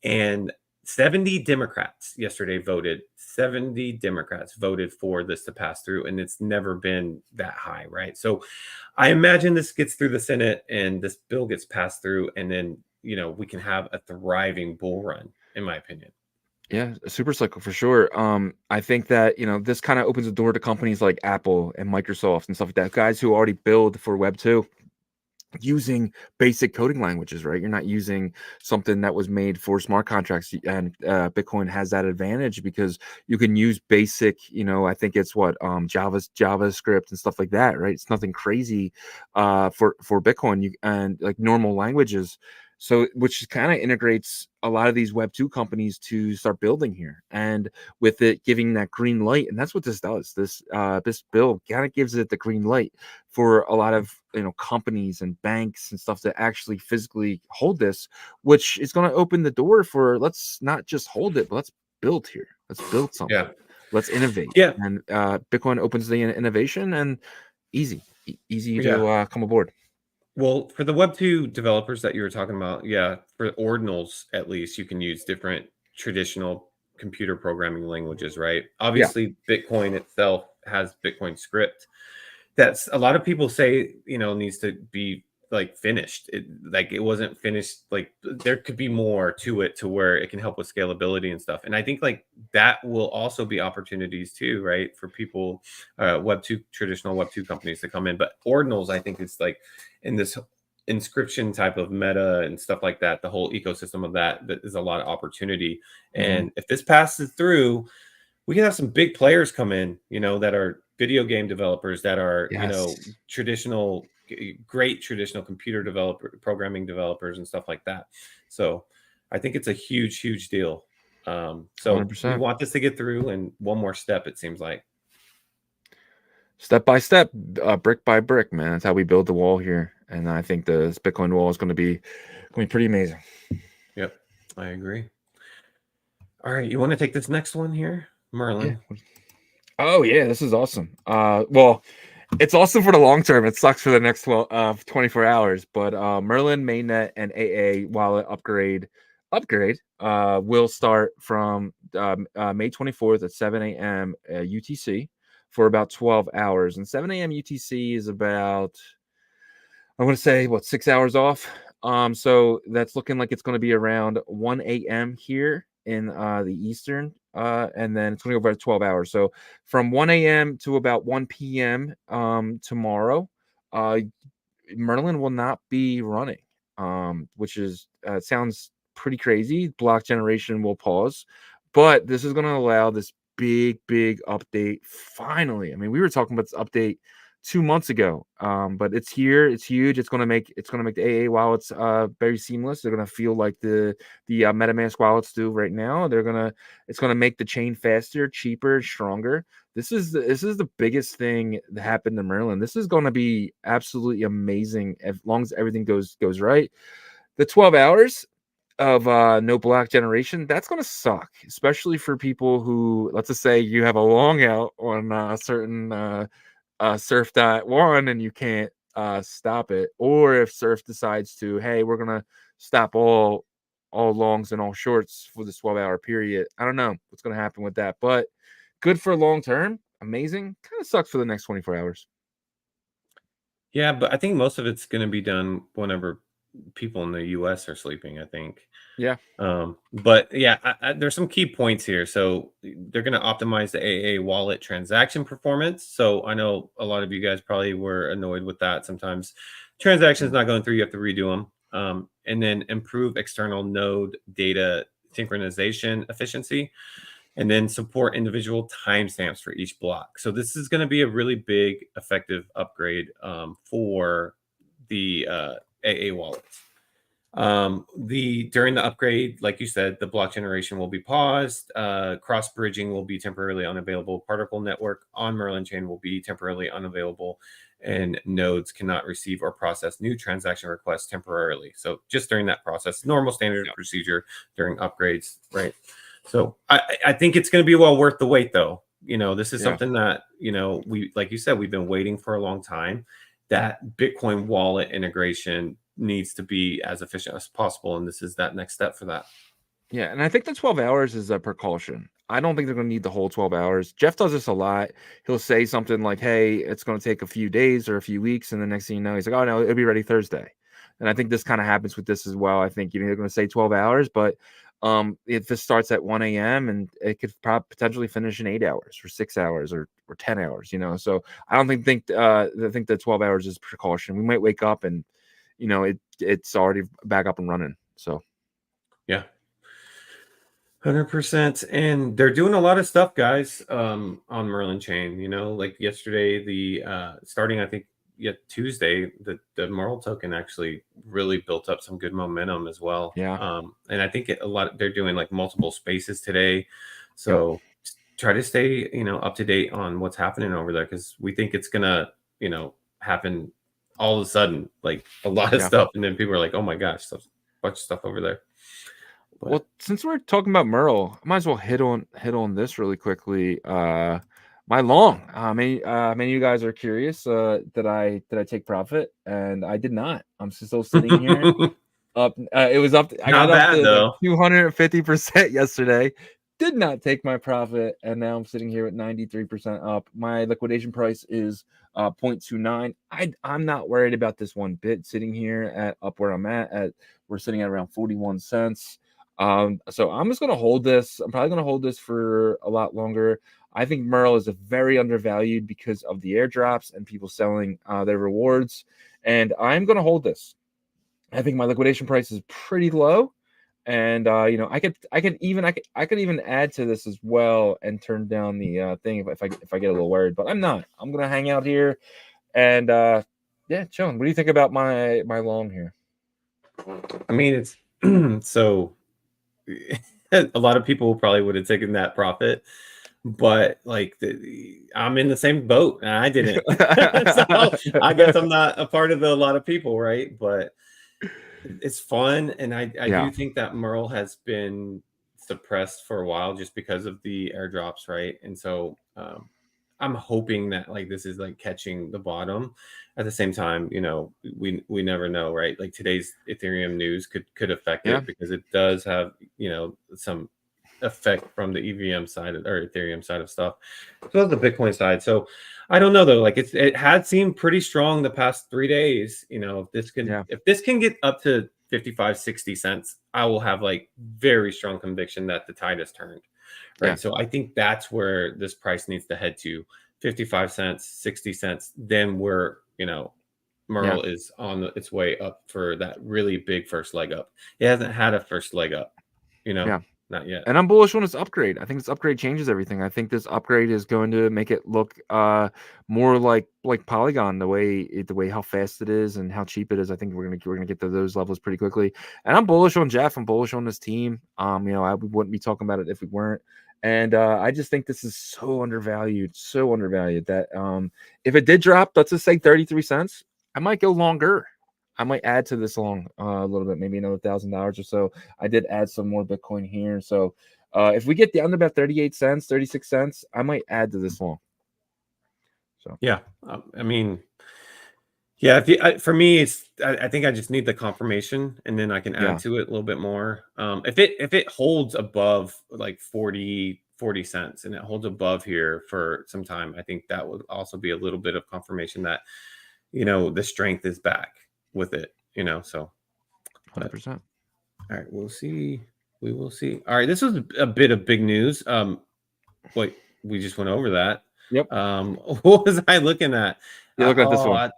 S4: And 70 Democrats yesterday voted. 70 Democrats voted for this to pass through, and it's never been that high, right? So I imagine this gets through the Senate and this bill gets passed through, and then, we can have a thriving bull run, in my opinion.
S3: Yeah, a super cycle for sure. I think that, this kind of opens the door to companies like Apple and Microsoft and stuff like that, guys who already build for Web 2. Using basic coding languages, right? You're not using something that was made for smart contracts, and Bitcoin has that advantage because you can use basic, I think it's JavaScript and stuff like that, right? It's nothing crazy for Bitcoin. And like normal languages, So, which kind of integrates a lot of these Web 2 companies to start building here, and with it giving that green light, and that's what this does. This bill kind of gives it the green light for a lot of companies and banks and stuff to actually physically hold this, which is going to open the door for, let's not just hold it, but let's build here. Let's build something.
S4: Yeah.
S3: Let's innovate.
S4: Yeah.
S3: And Bitcoin opens the innovation, and easy
S4: Yeah.
S3: to come aboard.
S4: Well, for the Web2 developers that you were talking about, yeah, for ordinals, at least you can use different traditional computer programming languages, right? Obviously, Bitcoin itself has Bitcoin script. That's a lot of people say, needs to be like finished. It wasn't finished. Like there could be more to it to where it can help with scalability and stuff. And I think like that will also be opportunities too, right? For people, traditional Web2 companies to come in. But ordinals, I think it's like in this inscription type of meta and stuff like that, the whole ecosystem of that is a lot of opportunity. And if this passes through, we can have some big players come in, that are video game developers, that are, great traditional computer programming developers and stuff like that. So I think it's a huge, huge deal. So
S3: 100%.
S4: we want this to get through, and one more step, it seems like.
S3: Step by step, brick by brick, man. That's how we build the wall here. And I think this Bitcoin wall is going to be pretty amazing.
S4: Yep, I agree. All right, you want to take this next one here, Merlin?
S3: Yeah. Oh yeah, this is awesome. Well, it's awesome for the long term. It sucks for the next 24 hours. But Merlin mainnet and AA wallet upgrade will start from May 24th at 7 a.m. UTC for about 12 hours. And 7 a.m. UTC is about, I want to say, 6 hours off. So that's looking like it's going to be around 1 a.m. here in the Eastern. And then it's going to go about 12 hours. So from 1 a.m. to about 1 p.m. Tomorrow, Merlin will not be running, which is sounds pretty crazy. Block generation will pause, but this is going to allow this big update. Finally, I mean, we were talking about this update 2 months ago, but it's here. It's huge. It's gonna make the AA wallets very seamless. They're gonna feel like the Metamask wallets do right now. It's gonna make the chain faster, cheaper, stronger. This is the biggest thing that happened to Merlin. This is gonna be absolutely amazing as long as everything goes right. The 12 hours of no block generation, that's going to suck, especially for people who, let's just say you have a long out on a certain surf.1 and you can't stop it, or if surf decides to, hey, we're going to stop all longs and all shorts for this 12-hour period. I don't know what's going to happen with that, but good for long term, amazing. Kind of sucks for the next 24 hours.
S4: Yeah, but I think most of it's going to be done whenever people in the US are sleeping, I think.
S3: Yeah.
S4: But yeah, there's some key points here. So they're going to optimize the AA wallet transaction performance. So I know a lot of you guys probably were annoyed with that. Sometimes transactions not going through, you have to redo them. And then improve external node data synchronization efficiency, and then support individual timestamps for each block. So this is going to be a really big, effective upgrade for the AA wallets. During the upgrade, like you said, the block generation will be paused. Cross bridging will be temporarily unavailable. Particle network on Merlin chain will be temporarily unavailable, and nodes cannot receive or process new transaction requests temporarily. So just during that process, normal standard procedure during upgrades, right? So I think it's going to be well worth the wait, though. This is something that, we, like you said, we've been waiting for a long time. That Bitcoin wallet integration needs to be as efficient as possible, and this is that next step for that.
S3: Yeah, and I think the 12 hours is a precaution. I don't think they're going to need the whole 12 hours. Jeff does this a lot. He'll say something like, hey, it's going to take a few days or a few weeks, and the next thing you know, he's like, oh, no, it'll be ready Thursday. And I think this kind of happens with this as well. I think they're going to say 12 hours, but if this starts at 1 a.m. and it could potentially finish in 8 hours or 6 hours or 10 hours, So I don't think the 12 hours is precaution. We might wake up and, it's already back up and running. So,
S4: yeah. 100%. And they're doing a lot of stuff, guys, on Merlin chain. Like yesterday, starting, I think, Tuesday, the Merle token actually really built up some good momentum as well.
S3: Yeah.
S4: And I think they're doing like multiple spaces today, so try to stay up to date on what's happening over there, because we think it's gonna happen all of a sudden, like a lot of stuff, and then people are like, oh my gosh, a bunch of stuff over there. But,
S3: well, since we're talking about Merle, I might as well hit on this really quickly. My long. Many of you guys are curious. Did I take profit? And I did not. I'm still sitting here. Up. It was up. I got up to 250% yesterday. Did not take my profit, and now I'm sitting here at 93% up. My liquidation price is 0.29. I'm not worried about this one bit. Sitting here at up where I'm at we're sitting at around 41 cents. So I'm just gonna hold this. I'm probably gonna hold this for a lot longer. I think Merle is a very undervalued because of the airdrops and people selling their rewards, and I'm gonna hold this. I think my liquidation price is pretty low, and I could even add to this as well and turn down the thing if I get a little worried, but I'm not. I'm gonna hang out here, and yeah, chilling. What do you think about my long here?
S4: I mean, it's so a lot of people probably would have taken that profit, but like I'm in the same boat and I didn't. So I guess I'm not a part of a lot of people, right? But it's fun, and I do think that Merle has been suppressed for a while just because of the airdrops, right? And so I'm hoping that like this is like catching the bottom. At the same time, we never know, right? Like today's Ethereum news could affect it, because it does have some effect from the EVM side or Ethereum side of stuff, as well as the Bitcoin side. So I don't know though. Like it had seemed pretty strong the past 3 days. If this can get up to 55-60 cents, I will have like very strong conviction that the tide has turned. Right. Yeah. So I think that's where this price needs to head to, 55 cents, 60 cents. Then we're, Merle is on its way up for that really big first leg up. It hasn't had a first leg up, not yet.
S3: And I'm bullish on this upgrade. I think this upgrade changes everything. I think this upgrade is going to make it look more like Polygon, the way how fast it is and how cheap it is. I think we're gonna get to those levels pretty quickly. And I'm bullish on Jeff. I'm bullish on this team. I wouldn't be talking about it if we weren't. And I just think this is so undervalued that if it did drop, let's just say 33 cents, I might go longer. I might add to this long a little bit, maybe another $1,000 or so. I did add some more Bitcoin here. So if we get down to about 38 cents, 36 cents, I might add to this long. So
S4: yeah, I mean, yeah, for me, it's I think I just need the confirmation, and then I can add to it a little bit more. If it holds above like 40 cents and it holds above here for some time, I think that would also be a little bit of confirmation that the strength is back with it, so
S3: 100%.
S4: All right, we'll see. We will see. All right, this was a bit of big news. Wait, we just went over that.
S3: Yep.
S4: What was I looking at?
S3: You look at this one.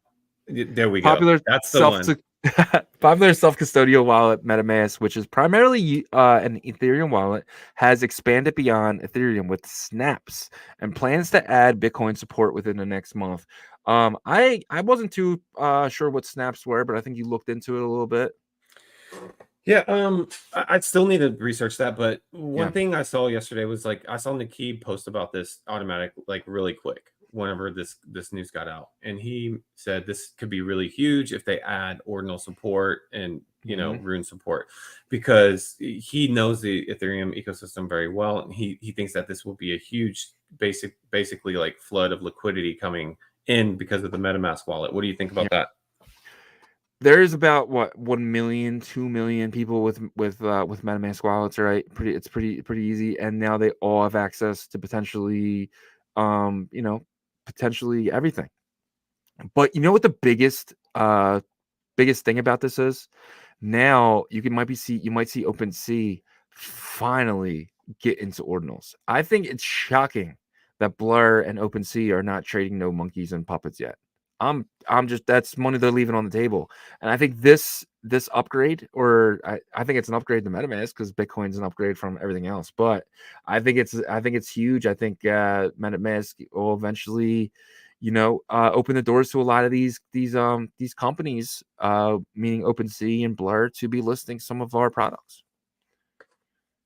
S4: There we go. That's the one.
S3: Popular self-custodial wallet Metamask, which is primarily an Ethereum wallet, has expanded beyond Ethereum with snaps and plans to add Bitcoin support within the next month. I wasn't too sure what snaps were, but I think you looked into it a little bit.
S4: Yeah, I still need to research that, but one thing I saw yesterday was like I saw Nikki post about this automatic, like really quick whenever this news got out, and he said this could be really huge if they add Ordinal support and Rune support, because he knows the Ethereum ecosystem very well, and he thinks that this will be a huge basically like flood of liquidity coming in because of the MetaMask wallet. What do you think about that?
S3: There's about 1 million, 2 million people with MetaMask wallets, right? It's pretty easy, and now they all have access to potentially everything. But you know what the biggest thing about this is? Now you might see OpenSea finally get into ordinals. I think it's shocking that Blur and OpenSea are not trading no monkeys and puppets yet. I'm just, that's money they're leaving on the table. And I think this upgrade, or I think it's an upgrade to MetaMask, because Bitcoin's an upgrade from everything else. But I think it's huge. I think MetaMask will eventually, open the doors to a lot of these companies, meaning OpenSea and Blur, to be listing some of our products.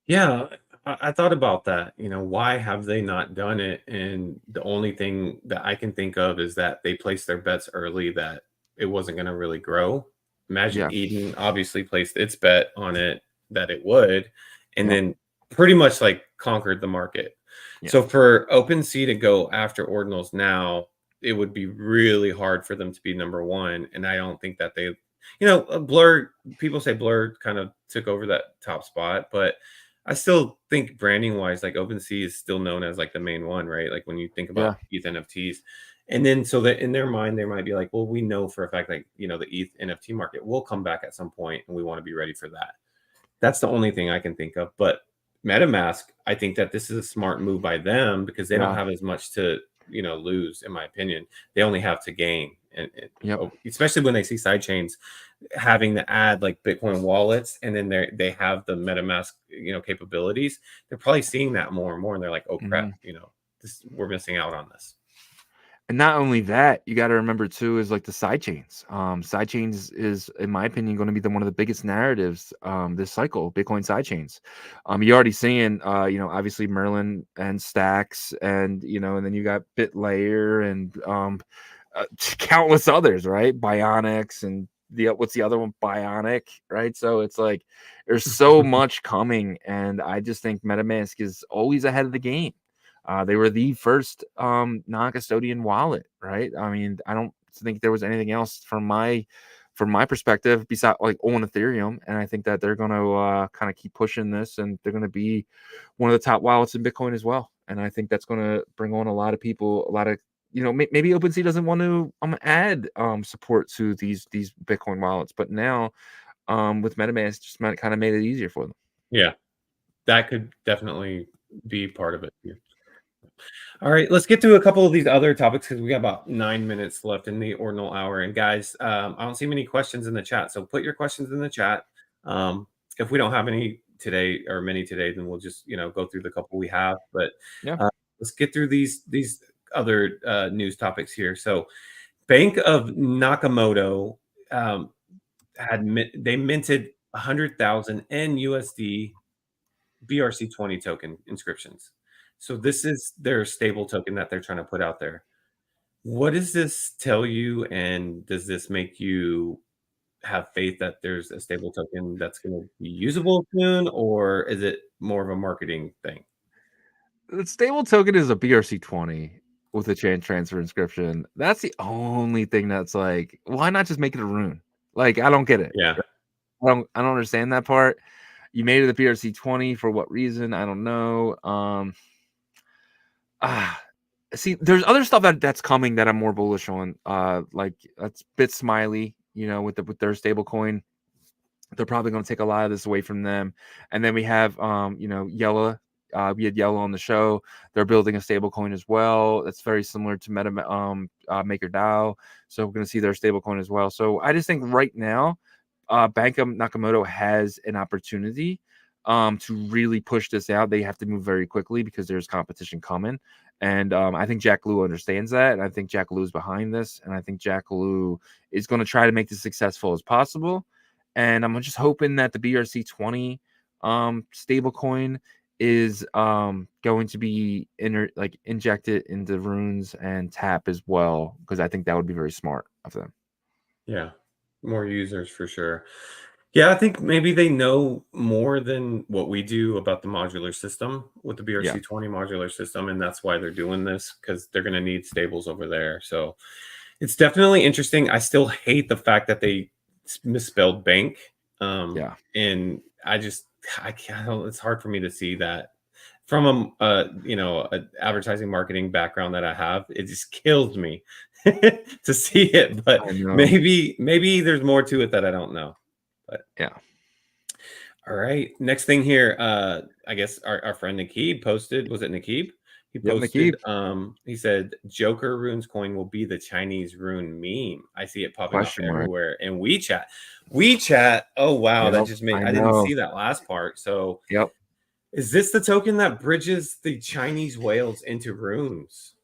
S4: Yeah, I thought about that. Why have they not done it? And the only thing that I can think of is that they placed their bets early that it wasn't going to really grow. Magic
S3: Yeah.
S4: Eden obviously placed its bet on it that it would, and
S3: Yep.
S4: then pretty much like conquered the market.
S3: Yeah.
S4: So for OpenSea to go after Ordinals now, it would be really hard for them to be number one. And I don't think that they, Blur, people say Blur kind of took over that top spot, but I still think branding wise, like OpenSea is still known as like the main one, right? Like when you think about ETH NFTs. And then so that in their mind, they might be like, well, we know for a fact, like, the ETH NFT market will come back at some point and we want to be ready for that. That's the only thing I can think of. But MetaMask, I think that this is a smart move by them because they don't have as much to, lose, in my opinion. They only have to gain. And especially when they see sidechains having to add like Bitcoin wallets, and then they have the MetaMask, capabilities. They're probably seeing that more and more, and they're like, oh crap, we're missing out on this.
S3: And not only that, you got to remember too is like the sidechains. Sidechains is, in my opinion, going to be one of the biggest narratives this cycle. Bitcoin sidechains. You're already seeing, obviously Merlin and Stacks, and and then you got BitLayer and countless others, right? Bionics and what's the other one? Bionic, right? So it's like there's so much coming, and I just think MetaMask is always ahead of the game. They were the first non-custodian wallet, right? I mean, I don't think there was anything else from my perspective besides like on Ethereum, and I think that they're going to kind of keep pushing this, and they're going to be one of the top wallets in Bitcoin as well. And I think that's going to bring on a lot of people, a lot of maybe OpenSea doesn't want to add support to these Bitcoin wallets, but now with MetaMask, just kind of made it easier for them.
S4: Yeah, that could definitely be part of it. Yeah. All right, let's get to a couple of these other topics because we got about 9 minutes left in the Ordinal Hour. And guys, I don't see many questions in the chat, so put your questions in the chat. If we don't have any today or many today, then we'll just go through the couple we have. But let's get through these other news topics here. So, Bank of Nakamoto they minted 100,000 NUSD BRC20 token inscriptions. So this is their stable token that they're trying to put out there. What does this tell you, and does this make you have faith that there's a stable token that's going to be usable soon, or is it more of a marketing thing?
S3: The stable token is a BRC20 with a chain transfer inscription. That's the only thing that's like, why not just make it a rune? Like, I don't get it.
S4: Yeah.
S3: I don't understand that part. You made it a BRC20 for what reason? I don't know. See, there's other stuff that's coming that I'm more bullish on. Like that's BitSmiley, with their stable coin. They're probably going to take a lot of this away from them. And then we have Yella. We had Yellow on the show. They're building a stable coin as well. That's very similar to MakerDAO. So we're going to see their stable coin as well. So I just think right now, Bank of Nakamoto has an opportunity to really push this out. They have to move very quickly because there's competition coming. And I think Jack Liu understands that. And I think Jack Liu is behind this. And I think Jack Liu is going to try to make this successful as possible. And I'm just hoping that the BRC20 stablecoin is going to be injected into runes and tap as well, because I think that would be very smart of them.
S4: Yeah, more users for sure. Yeah, I think maybe they know more than what we do about the modular system with the BRC20 modular system, and that's why they're doing this, because they're going to need stables over there. So it's definitely interesting. I still hate the fact that they misspelled bank. And I can't. It's hard for me to see that from an advertising marketing background that I have. It just kills me to see it. But maybe there's more to it that I don't know. But
S3: yeah.
S4: All right. Next thing here, I guess our friend Nakib posted. Was it Nakib? He posted. He said Joker Runes coin will be the Chinese rune meme. I see it popping up everywhere in WeChat. Oh wow, that just made. I didn't see that last part. So is this the token that bridges the Chinese whales into runes?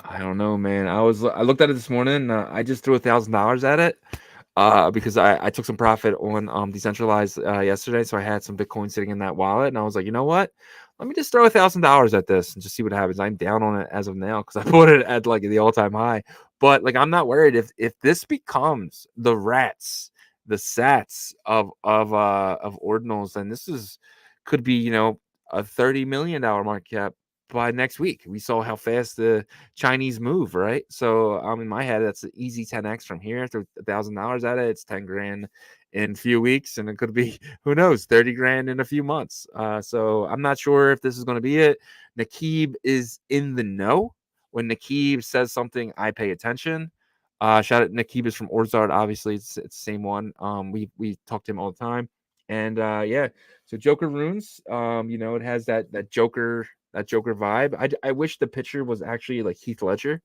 S3: I don't know, man. I looked at it this morning. I just threw $1,000 at it because I took some profit on decentralized yesterday, so I had some Bitcoin sitting in that wallet, and I was like, you know what? Let me just throw $1,000 at this and just see what happens. I'm down on it as of now because I bought it at like the all-time high. But like, I'm not worried if this becomes the rats, the sats of ordinals, then could be a $30 million market cap by next week. We saw how fast the Chinese move, right? So in my head, that's an easy 10x from here. Throw $1,000 at it, it's 10 grand in a few weeks, and it could be, who knows, 30 grand in a few months. So I'm not sure if this is going to be it. Nakib is in the know. When Nakib says something, I pay attention. Shout out, Nakib is from Ordzard. Obviously, it's the same one. We talk to him all the time, and yeah. So Joker runes, it has that Joker vibe. I wish the picture was actually like Heath Ledger,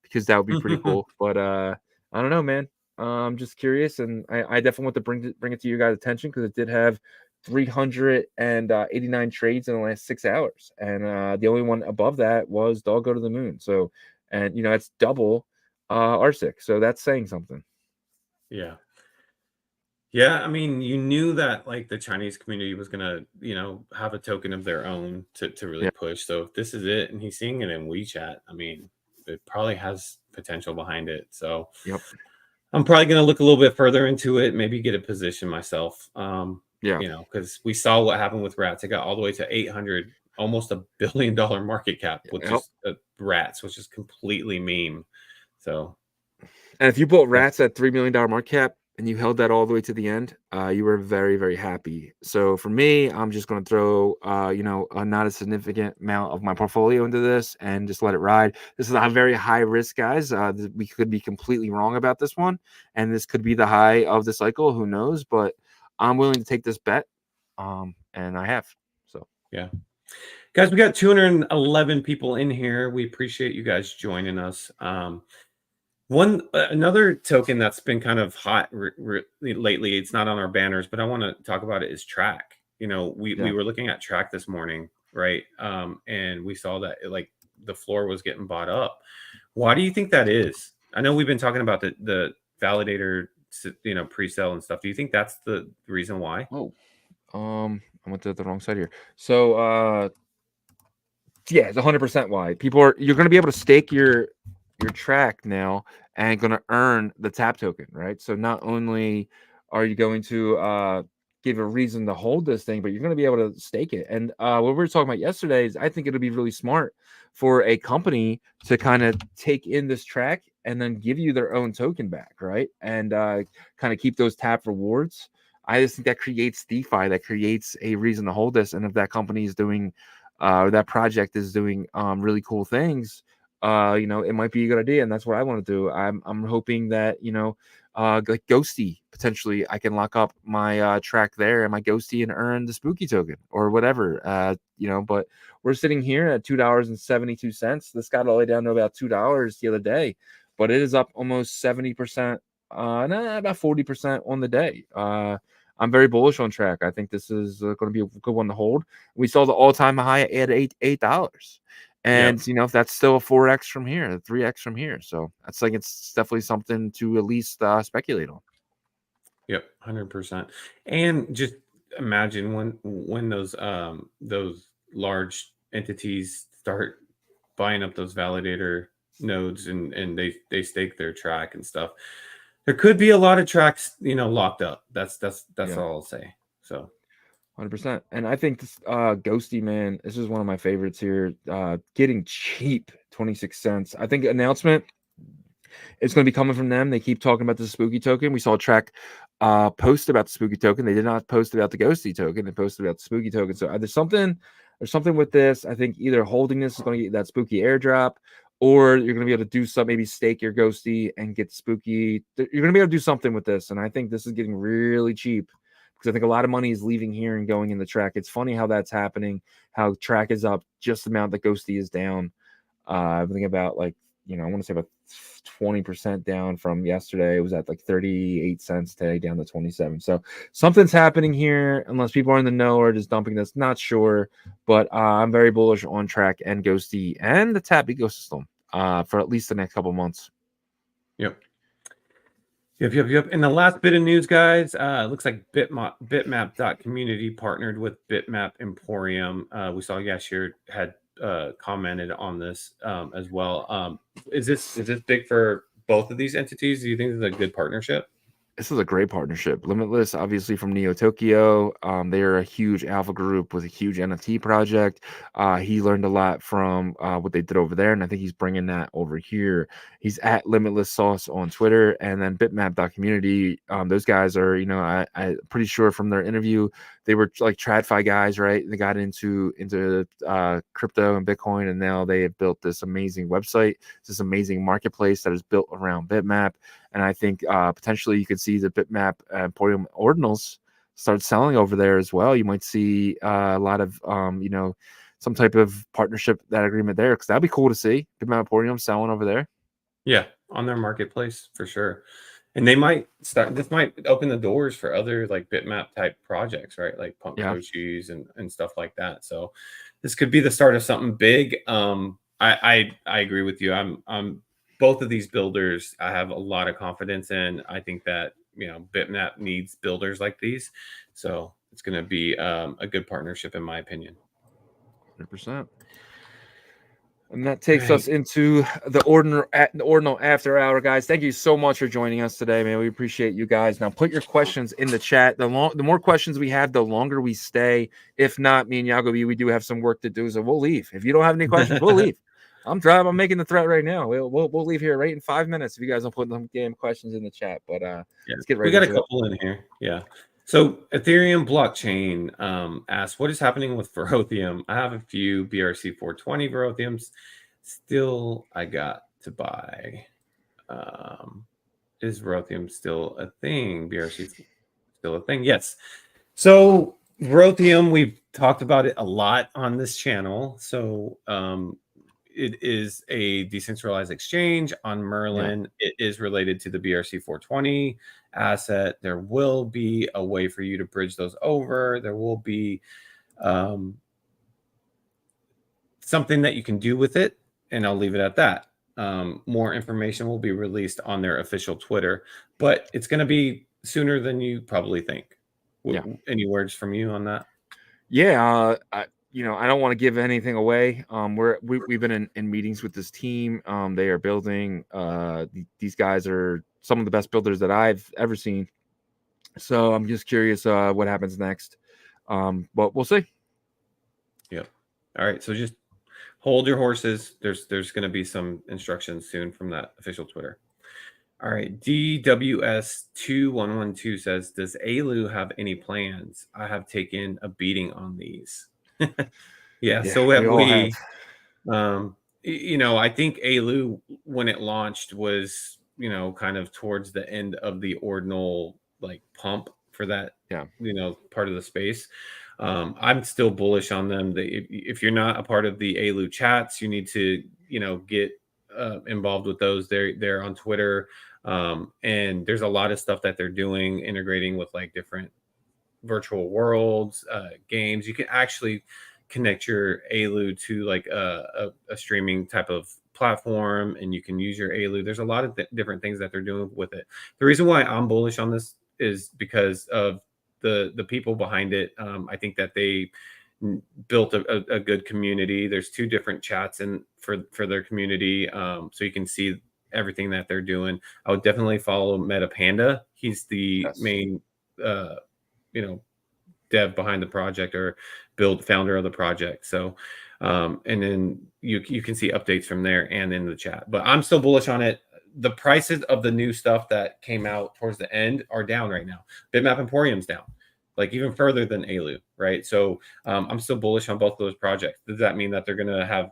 S3: because that would be pretty cool. But I don't know, man. I'm just curious, and I definitely want to bring it to you guys' attention because it did have 389 trades in the last 6 hours, and the only one above that was Dog Go to the Moon. So, and it's double RSIC, so that's saying something.
S4: Yeah. Yeah, I mean, you knew that like the Chinese community was gonna, have a token of their own to really
S3: Yeah.
S4: push. So if this is it, and he's seeing it in WeChat, I mean, it probably has potential behind it. So
S3: Yep.
S4: I'm probably gonna look a little bit further into it, maybe get a position myself.
S3: Yeah.
S4: Because we saw what happened with rats. It got all the way to 800, almost $1 billion market cap with
S3: Yep.
S4: just rats, which is completely meme. So,
S3: and if you bought rats at $3 million market cap and you held that all the way to the end, you were very, very happy. So for me, I'm just going to throw, not a significant amount of my portfolio into this and just let it ride. This is a very high risk, guys. We could be completely wrong about this one, and this could be the high of the cycle. Who knows? But I'm willing to take this bet, and I have. So
S4: yeah. Guys, we got 211 people in here. We appreciate you guys joining us. Another token that's been kind of hot lately, it's not on our banners, but I want to talk about it, is Track. We were looking at Track this morning, right? And we saw that like the floor was getting bought up. Why do you think that is? I know we've been talking about the Validator, pre-sale and stuff. Do you think that's the reason why?
S3: Oh, I went to the wrong side here. So yeah, it's 100% why. You're going to be able to stake your track now and going to earn the tap token, right? So not only are you going to give a reason to hold this thing, but you're going to be able to stake it. And what we were talking about yesterday is I think it'll be really smart for a company to kind of take in this track and then give you their own token back, right? And kind of keep those tap rewards. I just think that creates DeFi, that creates a reason to hold this. And if that company is doing, that project is doing really cool things, it might be a good idea, and that's what I want to do. I'm hoping that like Ghosty, potentially I can lock up my track there and my Ghosty and earn the spooky token or whatever. But we're sitting here at $2.72. This got all the way down to about $2 the other day, but it is up almost 70%, about 40% on the day. I'm very bullish on Track. I think this is going to be a good one to hold. We saw the all-time high at $8. And if that's still a 4x from here, a 3x from here, so that's like it's definitely something to at least speculate on.
S4: Yep, 100%. And just imagine when those large entities start buying up those validator nodes and they stake their track and stuff. There could be a lot of tracks, locked up. That's all I'll say. So
S3: 100%. And I think this Ghosty, man, this is one of my favorites here. Getting cheap, 26 cents. I think announcement is going to be coming from them. They keep talking about the spooky token. We saw a track post about the spooky token. They did not post about the Ghosty token. They posted about the spooky token. So there's something with this. I think either holding this is going to get that spooky airdrop, or you're going to be able to do something, maybe stake your Ghosty and get spooky. You're going to be able to do something with this. And I think this is getting really cheap, because I think a lot of money is leaving here and going in the track. It's funny how that's happening, how track is up just the amount that Ghosty is down. I think about I want to say about 20% down from yesterday. It was at like 38 cents today, down to 27. So something's happening here, unless people are in the know or just dumping this. Not sure, but I'm very bullish on Track and Ghosty and the tap ecosystem. for at least the next couple months.
S4: Yep. And the last bit of news, guys, it looks like bitmap.community partnered with Bitmap Emporium. We saw Yashir had commented on this as well. Is this big for both of these entities? Do you think this is a good partnership?
S3: This is a great partnership. Limitless, obviously from Neo Tokyo. They are a huge alpha group with a huge NFT project. He learned a lot from what they did over there, and I think he's bringing that over here. He's at Limitless Sauce on Twitter, and then Bitmap.community. Those guys are, I'm pretty sure from their interview, they were like TradFi guys, right? They got into crypto and Bitcoin, and now they have built this amazing website, this amazing marketplace that is built around Bitmap. And I think potentially you could see the Bitmap Emporium Ordinals start selling over there as well. You might see a lot of, some type of partnership, that agreement there, because that'd be cool to see Bitmap Emporium selling over there.
S4: Yeah, on their marketplace for sure. And they might this might open the doors for other like Bitmap type projects, right? Like Punk Coaches and stuff like that. So this could be the start of something big. I agree with you. I'm both of these builders I have a lot of confidence in. I think that, Bitmap needs builders like these. So it's going to be a good partnership, in my opinion.
S3: 100%. And that takes us into the Ordinal After Hour, guys. Thank you so much for joining us today, man. We appreciate you guys. Now put your questions in the chat. The more questions we have, the longer we stay. If not, me and Yagobi, we do have some work to do, so we'll leave. If you don't have any questions, we'll leave. I'm driving. I'm making the threat right now. We'll leave here right in 5 minutes if you guys don't put them damn questions in the chat. But let's get ready.
S4: We got a couple in here. Yeah. So Ethereum blockchain asks, what is happening with Verothium? I have a few BRC 420 Verothiums. Still, I got to buy. Is Verothium still a thing? BRC still a thing? Yes. So Verothium, we've talked about it a lot on this channel. So it is a decentralized exchange on Merlin. Yeah. It is related to the BRC 420 asset. There will be a way for you to bridge those over. There will be something that you can do with it, and I'll leave it at that. More information will be released on their official Twitter, but it's going to be sooner than you probably think. Yeah. Any words from you on that?
S3: Yeah, I don't want to give anything away. We've been in meetings with this team. They are building. These guys are some of the best builders that I've ever seen. So I'm just curious what happens next. But we'll see.
S4: Yep. All right. So just hold your horses. There's going to be some instructions soon from that official Twitter. All right. DWS2112 says, does ALU have any plans? I have taken a beating on these. Yeah, so have we. I think ALU, when it launched, was kind of towards the end of the Ordinal like pump for that part of the space. I'm still bullish on them. If you're not a part of the ALU chats, you need to get involved with those. They're on Twitter, and there's a lot of stuff that they're doing, integrating with like different virtual worlds, games. You can actually connect your ALU to like a streaming type of platform, and you can use your ALU. There's a lot of different things that they're doing with it. The reason why I'm bullish on this is because of the people behind it. I think that they built a good community. There's 2 different chats for their community, so you can see everything that they're doing. I would definitely follow MetaPanda. He's the main dev behind the project, or founder of the project. So and then you can see updates from there and in the chat. But I'm still bullish on it. The prices of the new stuff that came out towards the end are down right now. Bitmap Emporium's down, like even further than ALU, right? So I'm still bullish on both of those projects. Does that mean that they're going to have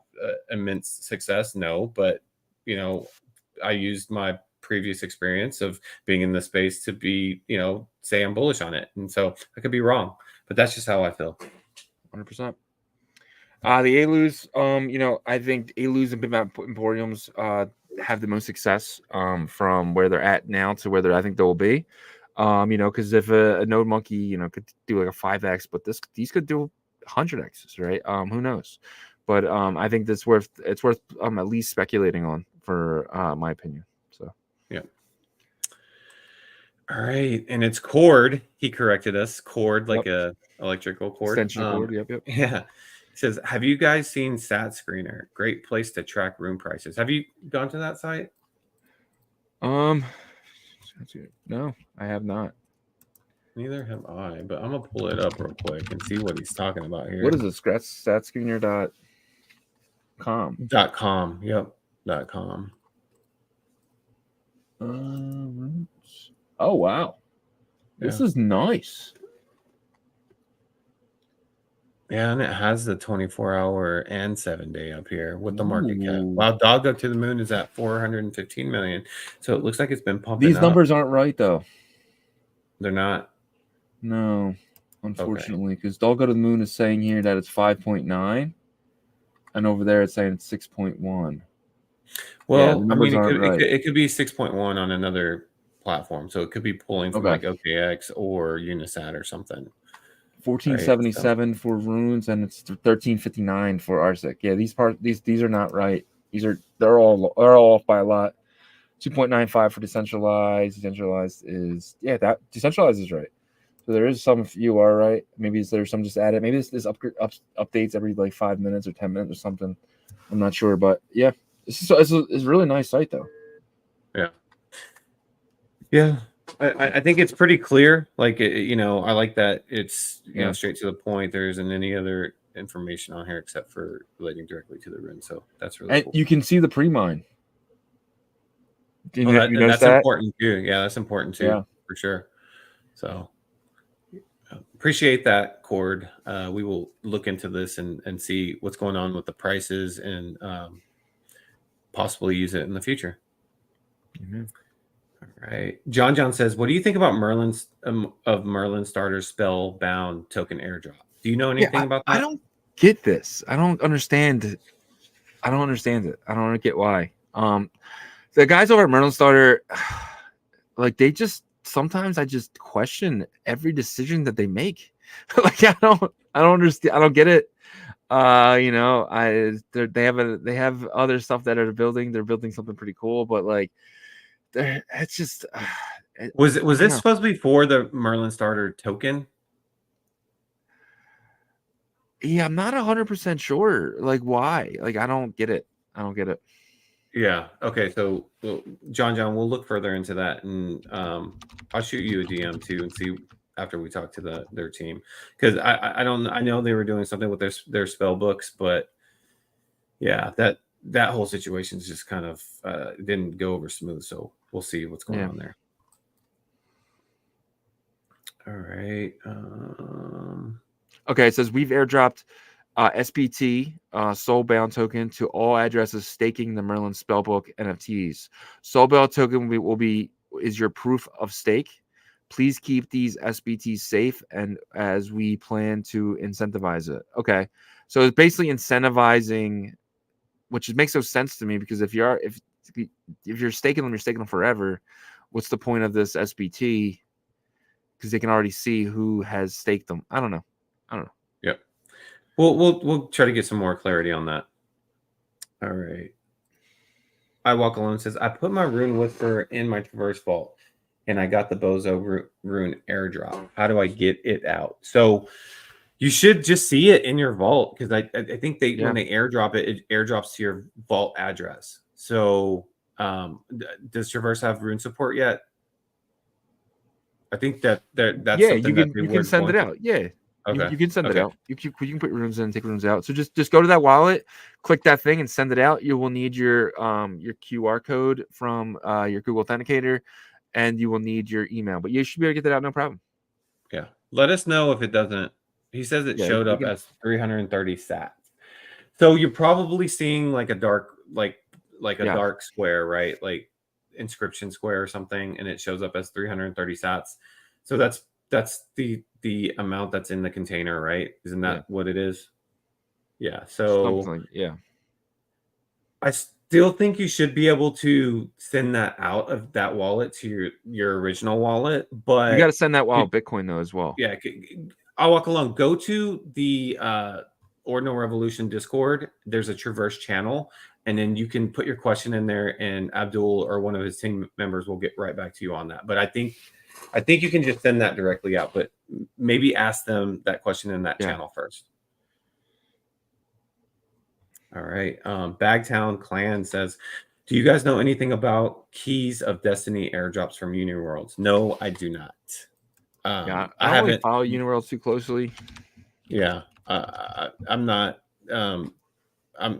S4: immense success? No, but I used my previous experience of being in the space to be, say I'm bullish on it. And so I could be wrong, but that's just how I feel.
S3: 100%. The ALUs, I think ALUs and Bitmap Emporiums have the most success from where they're at now to where I think they will be. Because if a Node Monkey, could do like a 5x, but these could do 100x's, right? Who knows? But I think it's worth at least speculating on, for my opinion. So
S4: yeah. All right, and it's cord. He corrected us. Cord, like a electrical cord.
S3: Extension cord. Yep.
S4: Yeah. He says, "Have you guys seen Sat Screener? Great place to track room prices. Have you gone to that site?"
S3: No, I have not.
S4: Neither have I, but I'm gonna pull it up real quick and see what he's talking about here.
S3: What is it? Statscreener.com.
S4: .com. Yep. .com.
S3: Oh wow, this is nice.
S4: Yeah, and it has the 24-hour and 7-day up here with the market cap. Wow, Dog Up to the Moon is at 415 million. So it looks like it's been pumping.
S3: These numbers aren't right though.
S4: They're not.
S3: No, unfortunately, because Dog Go to the Moon is saying here that it's 5.9, and over there it's saying it's 6.1.
S4: Well, I mean, it could be 6.1 on another platform, so it could be pulling from like OKX or Unisat or something.
S3: 1477 for runes, and it's 1359 for RSEC. Yeah, these are not right. They're all off by a lot. 2.95 for decentralized. Decentralized is decentralized is right. So there is some few are right. Maybe there's some just added. Maybe this updates every like 5 minutes or 10 minutes or something. I'm not sure, but yeah, it's a really nice site though.
S4: Yeah. I think it's pretty clear. Like, I like that it's straight to the point. There isn't any other information on here except for relating directly to the rune. So that's really cool.
S3: You can see the pre-mine.
S4: That's important too. Yeah, that's important too, for sure. So appreciate that, Cord. We will look into this and see what's going on with the prices and possibly use it in the future.
S3: Mm-hmm.
S4: All right. John says, "What do you think about Merlin Starter's Spellbound token airdrop? Do you know anything about that?"
S3: I don't get this. I don't understand it. I don't get why. The guys over at Merlin Starter, like sometimes I just question every decision that they make. Like I don't understand. I don't get it. They have other stuff that they're building. They're building something pretty cool, but like it's just
S4: was this supposed to be for the Merlin Starter token?
S3: Yeah, I'm not 100% sure. Like why? Like I don't get it.
S4: Yeah. Okay. So John, we'll look further into that, and I'll shoot you a DM too and see after we talk to their team, because I know they were doing something with their spell books, but yeah, that whole situation is just kind of didn't go over smooth. So we'll see what's going on there. All right.
S3: Okay, it says we've airdropped SPT Soulbound token to all addresses staking the Merlin Spellbook NFTs. Soulbound token is your proof of stake. Please keep these SPTs safe, and as we plan to incentivize it. Okay, so it's basically incentivizing, which makes no sense to me, because if you're staking them, you're staking them forever. What's the point of this SPT? Because they can already see who has staked them. I don't know.
S4: Yep. We'll try to get some more clarity on that. All right. I Walk Alone says, I put my rune whisperer in my traverse vault, and I got the Bozo rune airdrop. How do I get it out? So you should just see it in your vault, because I think when they airdrop it, it airdrops to your vault address. So does Traverse have rune support yet? I think that's something
S3: you can send it out. Yeah. Okay. You can send it out. You can put runes in and take runes out. So just go to that wallet, click that thing, and send it out. You will need your QR code from your Google Authenticator, and you will need your email. But you should be able to get that out, no problem.
S4: Yeah. Let us know if it doesn't. He says it showed up as 330 sats. So you're probably seeing like a dark, like a dark square, right? Like inscription square or something, and it shows up as 330 sats. So that's the amount that's in the container, right? Isn't that what it is? Yeah. So I still think you should be able to send that out of that wallet to your original wallet, but
S3: you got to send that wallet Bitcoin though as well.
S4: Yeah. I'll Walk Alone. Go to the Ordinal Revolution Discord, there's a Traverse channel, and then you can put your question in there, and Abdul or one of his team members will get right back to you on that. But I think you can just send that directly out, but maybe ask them that question in that channel first. All right. Bagtown Clan says, do you guys know anything about Keys of Destiny airdrops from Uniworlds? No, I do not.
S3: I
S4: I
S3: don't really
S4: haven't
S3: follow Uniworlds too closely.
S4: Yeah, I'm not. I'm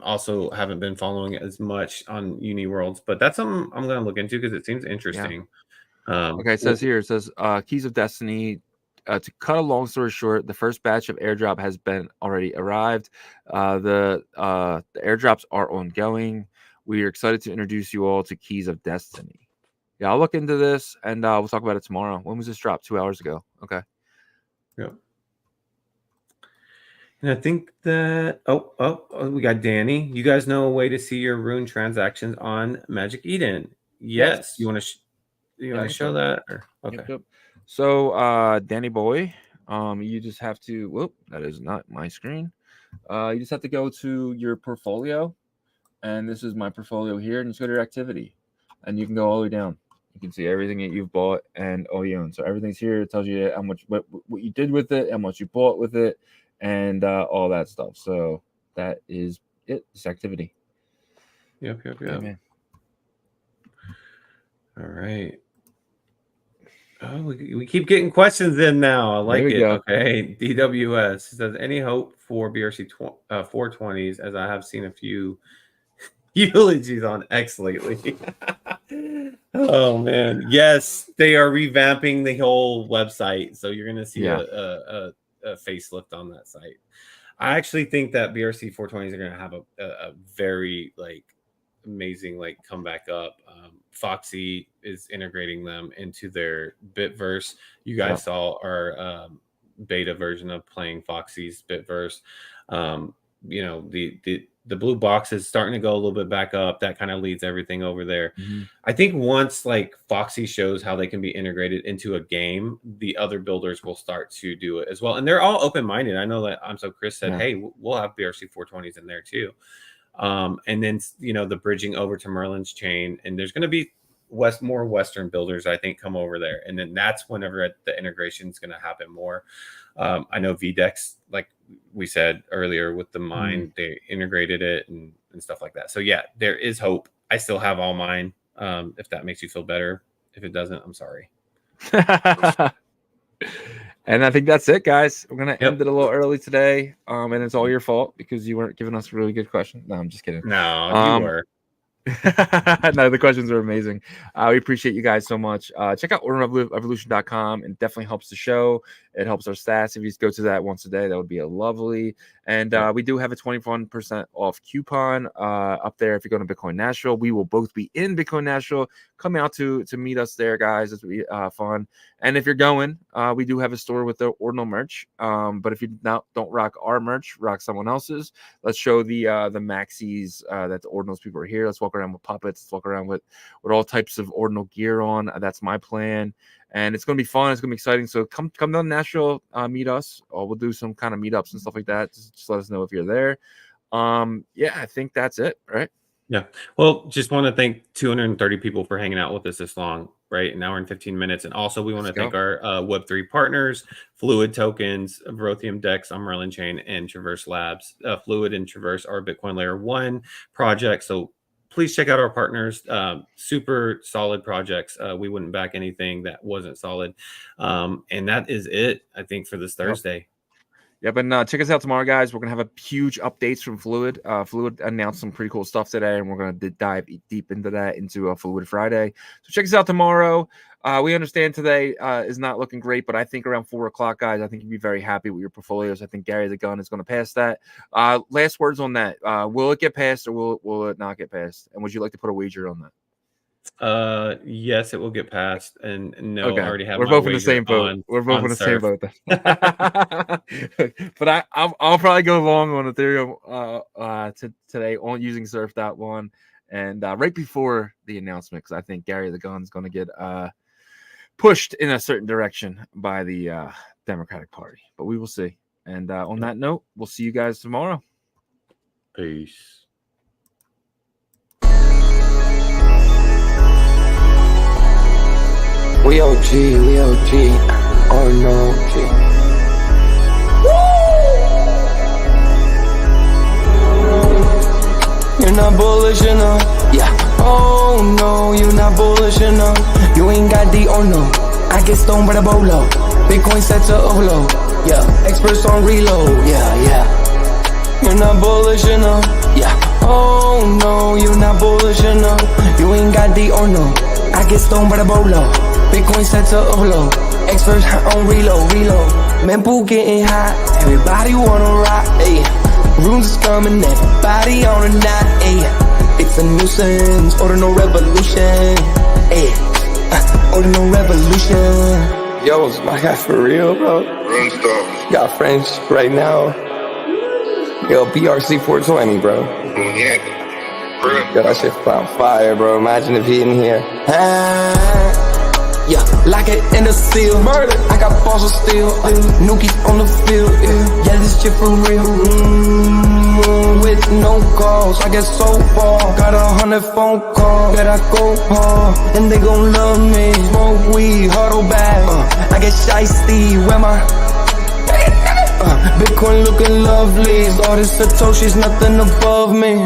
S4: also haven't been following it as much on Uniworlds, but that's something I'm going to look into because it seems interesting.
S3: Okay, it says here, Keys of Destiny. To cut a long story short, the first batch of airdrop has been already arrived. The airdrops are ongoing. We are excited to introduce you all to Keys of Destiny. Yeah, I'll look into this and we'll talk about it tomorrow. When was this dropped? 2 hours ago. Okay.
S4: Yep. And I think that we got Danny. You guys know a way to see your rune transactions on Magic Eden? Yes. You want to show that? Or? Okay.
S3: Yep. So Danny boy, you just have to. Whoop, that is not my screen. You just have to go to your portfolio, and this is my portfolio here, and just go to your activity, and you can go all the way down. You can see everything that you've bought and all you own. So everything's here. It tells you how much what you did with it, how much you bought with it, and all that stuff. So that is it. This activity.
S4: Yep.
S3: Amen.
S4: All right. Oh, we keep getting questions in now. I like it.
S3: Go.
S4: Okay. DWS says, any hope for BRC 420s, as I have seen a few eulogies on X lately. Oh man, yes, they are revamping the whole website, so you're gonna see a facelift on that site. I actually think that BRC 420s are gonna have a very amazing comeback up. Foxy is integrating them into their Bitverse. You guys saw our beta version of playing Foxy's Bitverse. The blue box is starting to go a little bit back up. That kind of leads everything over there. I think once Foxy shows how they can be integrated into a game, the other builders will start to do it as well. And they're all open-minded. I know that Chris said, hey, we'll have BRC 420s in there too. And then, the bridging over to Merlin's chain, and there's going to be more Western builders, I think, come over there. And then that's whenever the integration is going to happen more. I know VDEX, like we said earlier with the mine, they integrated it and stuff like that. So yeah, there is hope. I still have all mine. If that makes you feel better. If it doesn't, I'm sorry.
S3: And I think that's it, guys. We're gonna end it a little early today. And it's all your fault because you weren't giving us a really good question. No, I'm just kidding.
S4: No, you were.
S3: No, the questions are amazing. We appreciate you guys so much. Check out ordinalrevolution.com. It definitely helps the show. It helps our stats. If you just go to that once a day, that would be lovely. And we do have a 21% off coupon up there. If you go to Bitcoin Nashville, we will both be in Bitcoin Nashville. Come out to meet us there, guys. It's be fun. And if you're going, we do have a store with the Ordinal merch. But if you don't rock our merch, rock someone else's. Let's show the maxis that the Ordinals people are here. Let's walk around with puppets. Let's walk around with all types of Ordinal gear on. That's my plan. And it's going to be fun. It's going to be exciting. So come down to Nashville, meet us. Or we'll do some kind of meetups and stuff like that. Just let us know if you're there. I think that's it, right?
S4: Yeah. Well, just want to thank 230 people for hanging out with us this long, right? An hour and 15 minutes. And also we want to thank our Web3 partners, Fluid Tokens, Verothium Dex on Merlin Chain, and Traverse Labs. Fluid and Traverse are Bitcoin Layer 1 projects. So please check out our partners. Super solid projects. We wouldn't back anything that wasn't solid. And that is it, I think, for this Thursday.
S3: Yeah, but check us out tomorrow, guys. We're going to have a huge updates from Fluid. Fluid announced some pretty cool stuff today, and we're going to dive deep into that into Fluid Friday. So check us out tomorrow. We understand today is not looking great, but I think around 4 o'clock, guys, I think you'll be very happy with your portfolios. I think Gary the Gun is going to pass that. Last words on that. Will it get passed or will it not get passed? And would you like to put a wager on that?
S4: Yes, it will get passed. And no,
S3: okay.
S4: I already have.
S3: We're both in the same boat. We're both in the same boat. But I'll probably go long on Ethereum today on using Surf.1 and right before the announcement, because I think Gary the Gun is going to get pushed in a certain direction by the Democratic Party. But we will see. And on that note, we'll see you guys tomorrow.
S4: Peace.
S1: We OG, we OG. Oh no, G. You're not bullish enough, yeah. Oh no, you're not bullish enough. You ain't got the oh no. I get stoned by the bolo. Bitcoin set to overload, yeah. Experts on reload, yeah. You're not bullish enough, yeah. Oh no, you're not bullish enough. You ain't got the oh no. I get stoned by the bolo. Bitcoin set to overload. Experts on reload. Mempool getting hot. Everybody wanna rock, ayy. Rooms is coming, everybody on a knot, ayy. It's a nuisance, Ordinal Revolution, ayy. Ordinal Revolution. Yo, it's my guy for real, bro. Got friends right now. Yo, BRC 420, bro. Yo, that shit found fire, bro. Imagine if he in here. Yeah, like it in the seal. Murder. I got balls of steel. Nookie on the field. Yeah, this shit for real. With no calls, I get so far. Got 100 phone calls that I go hard, and they gon' love me. Smoke weed, huddle back. I get shiesty. Where my Bitcoin looking lovely. All this Satoshi's nothing above me.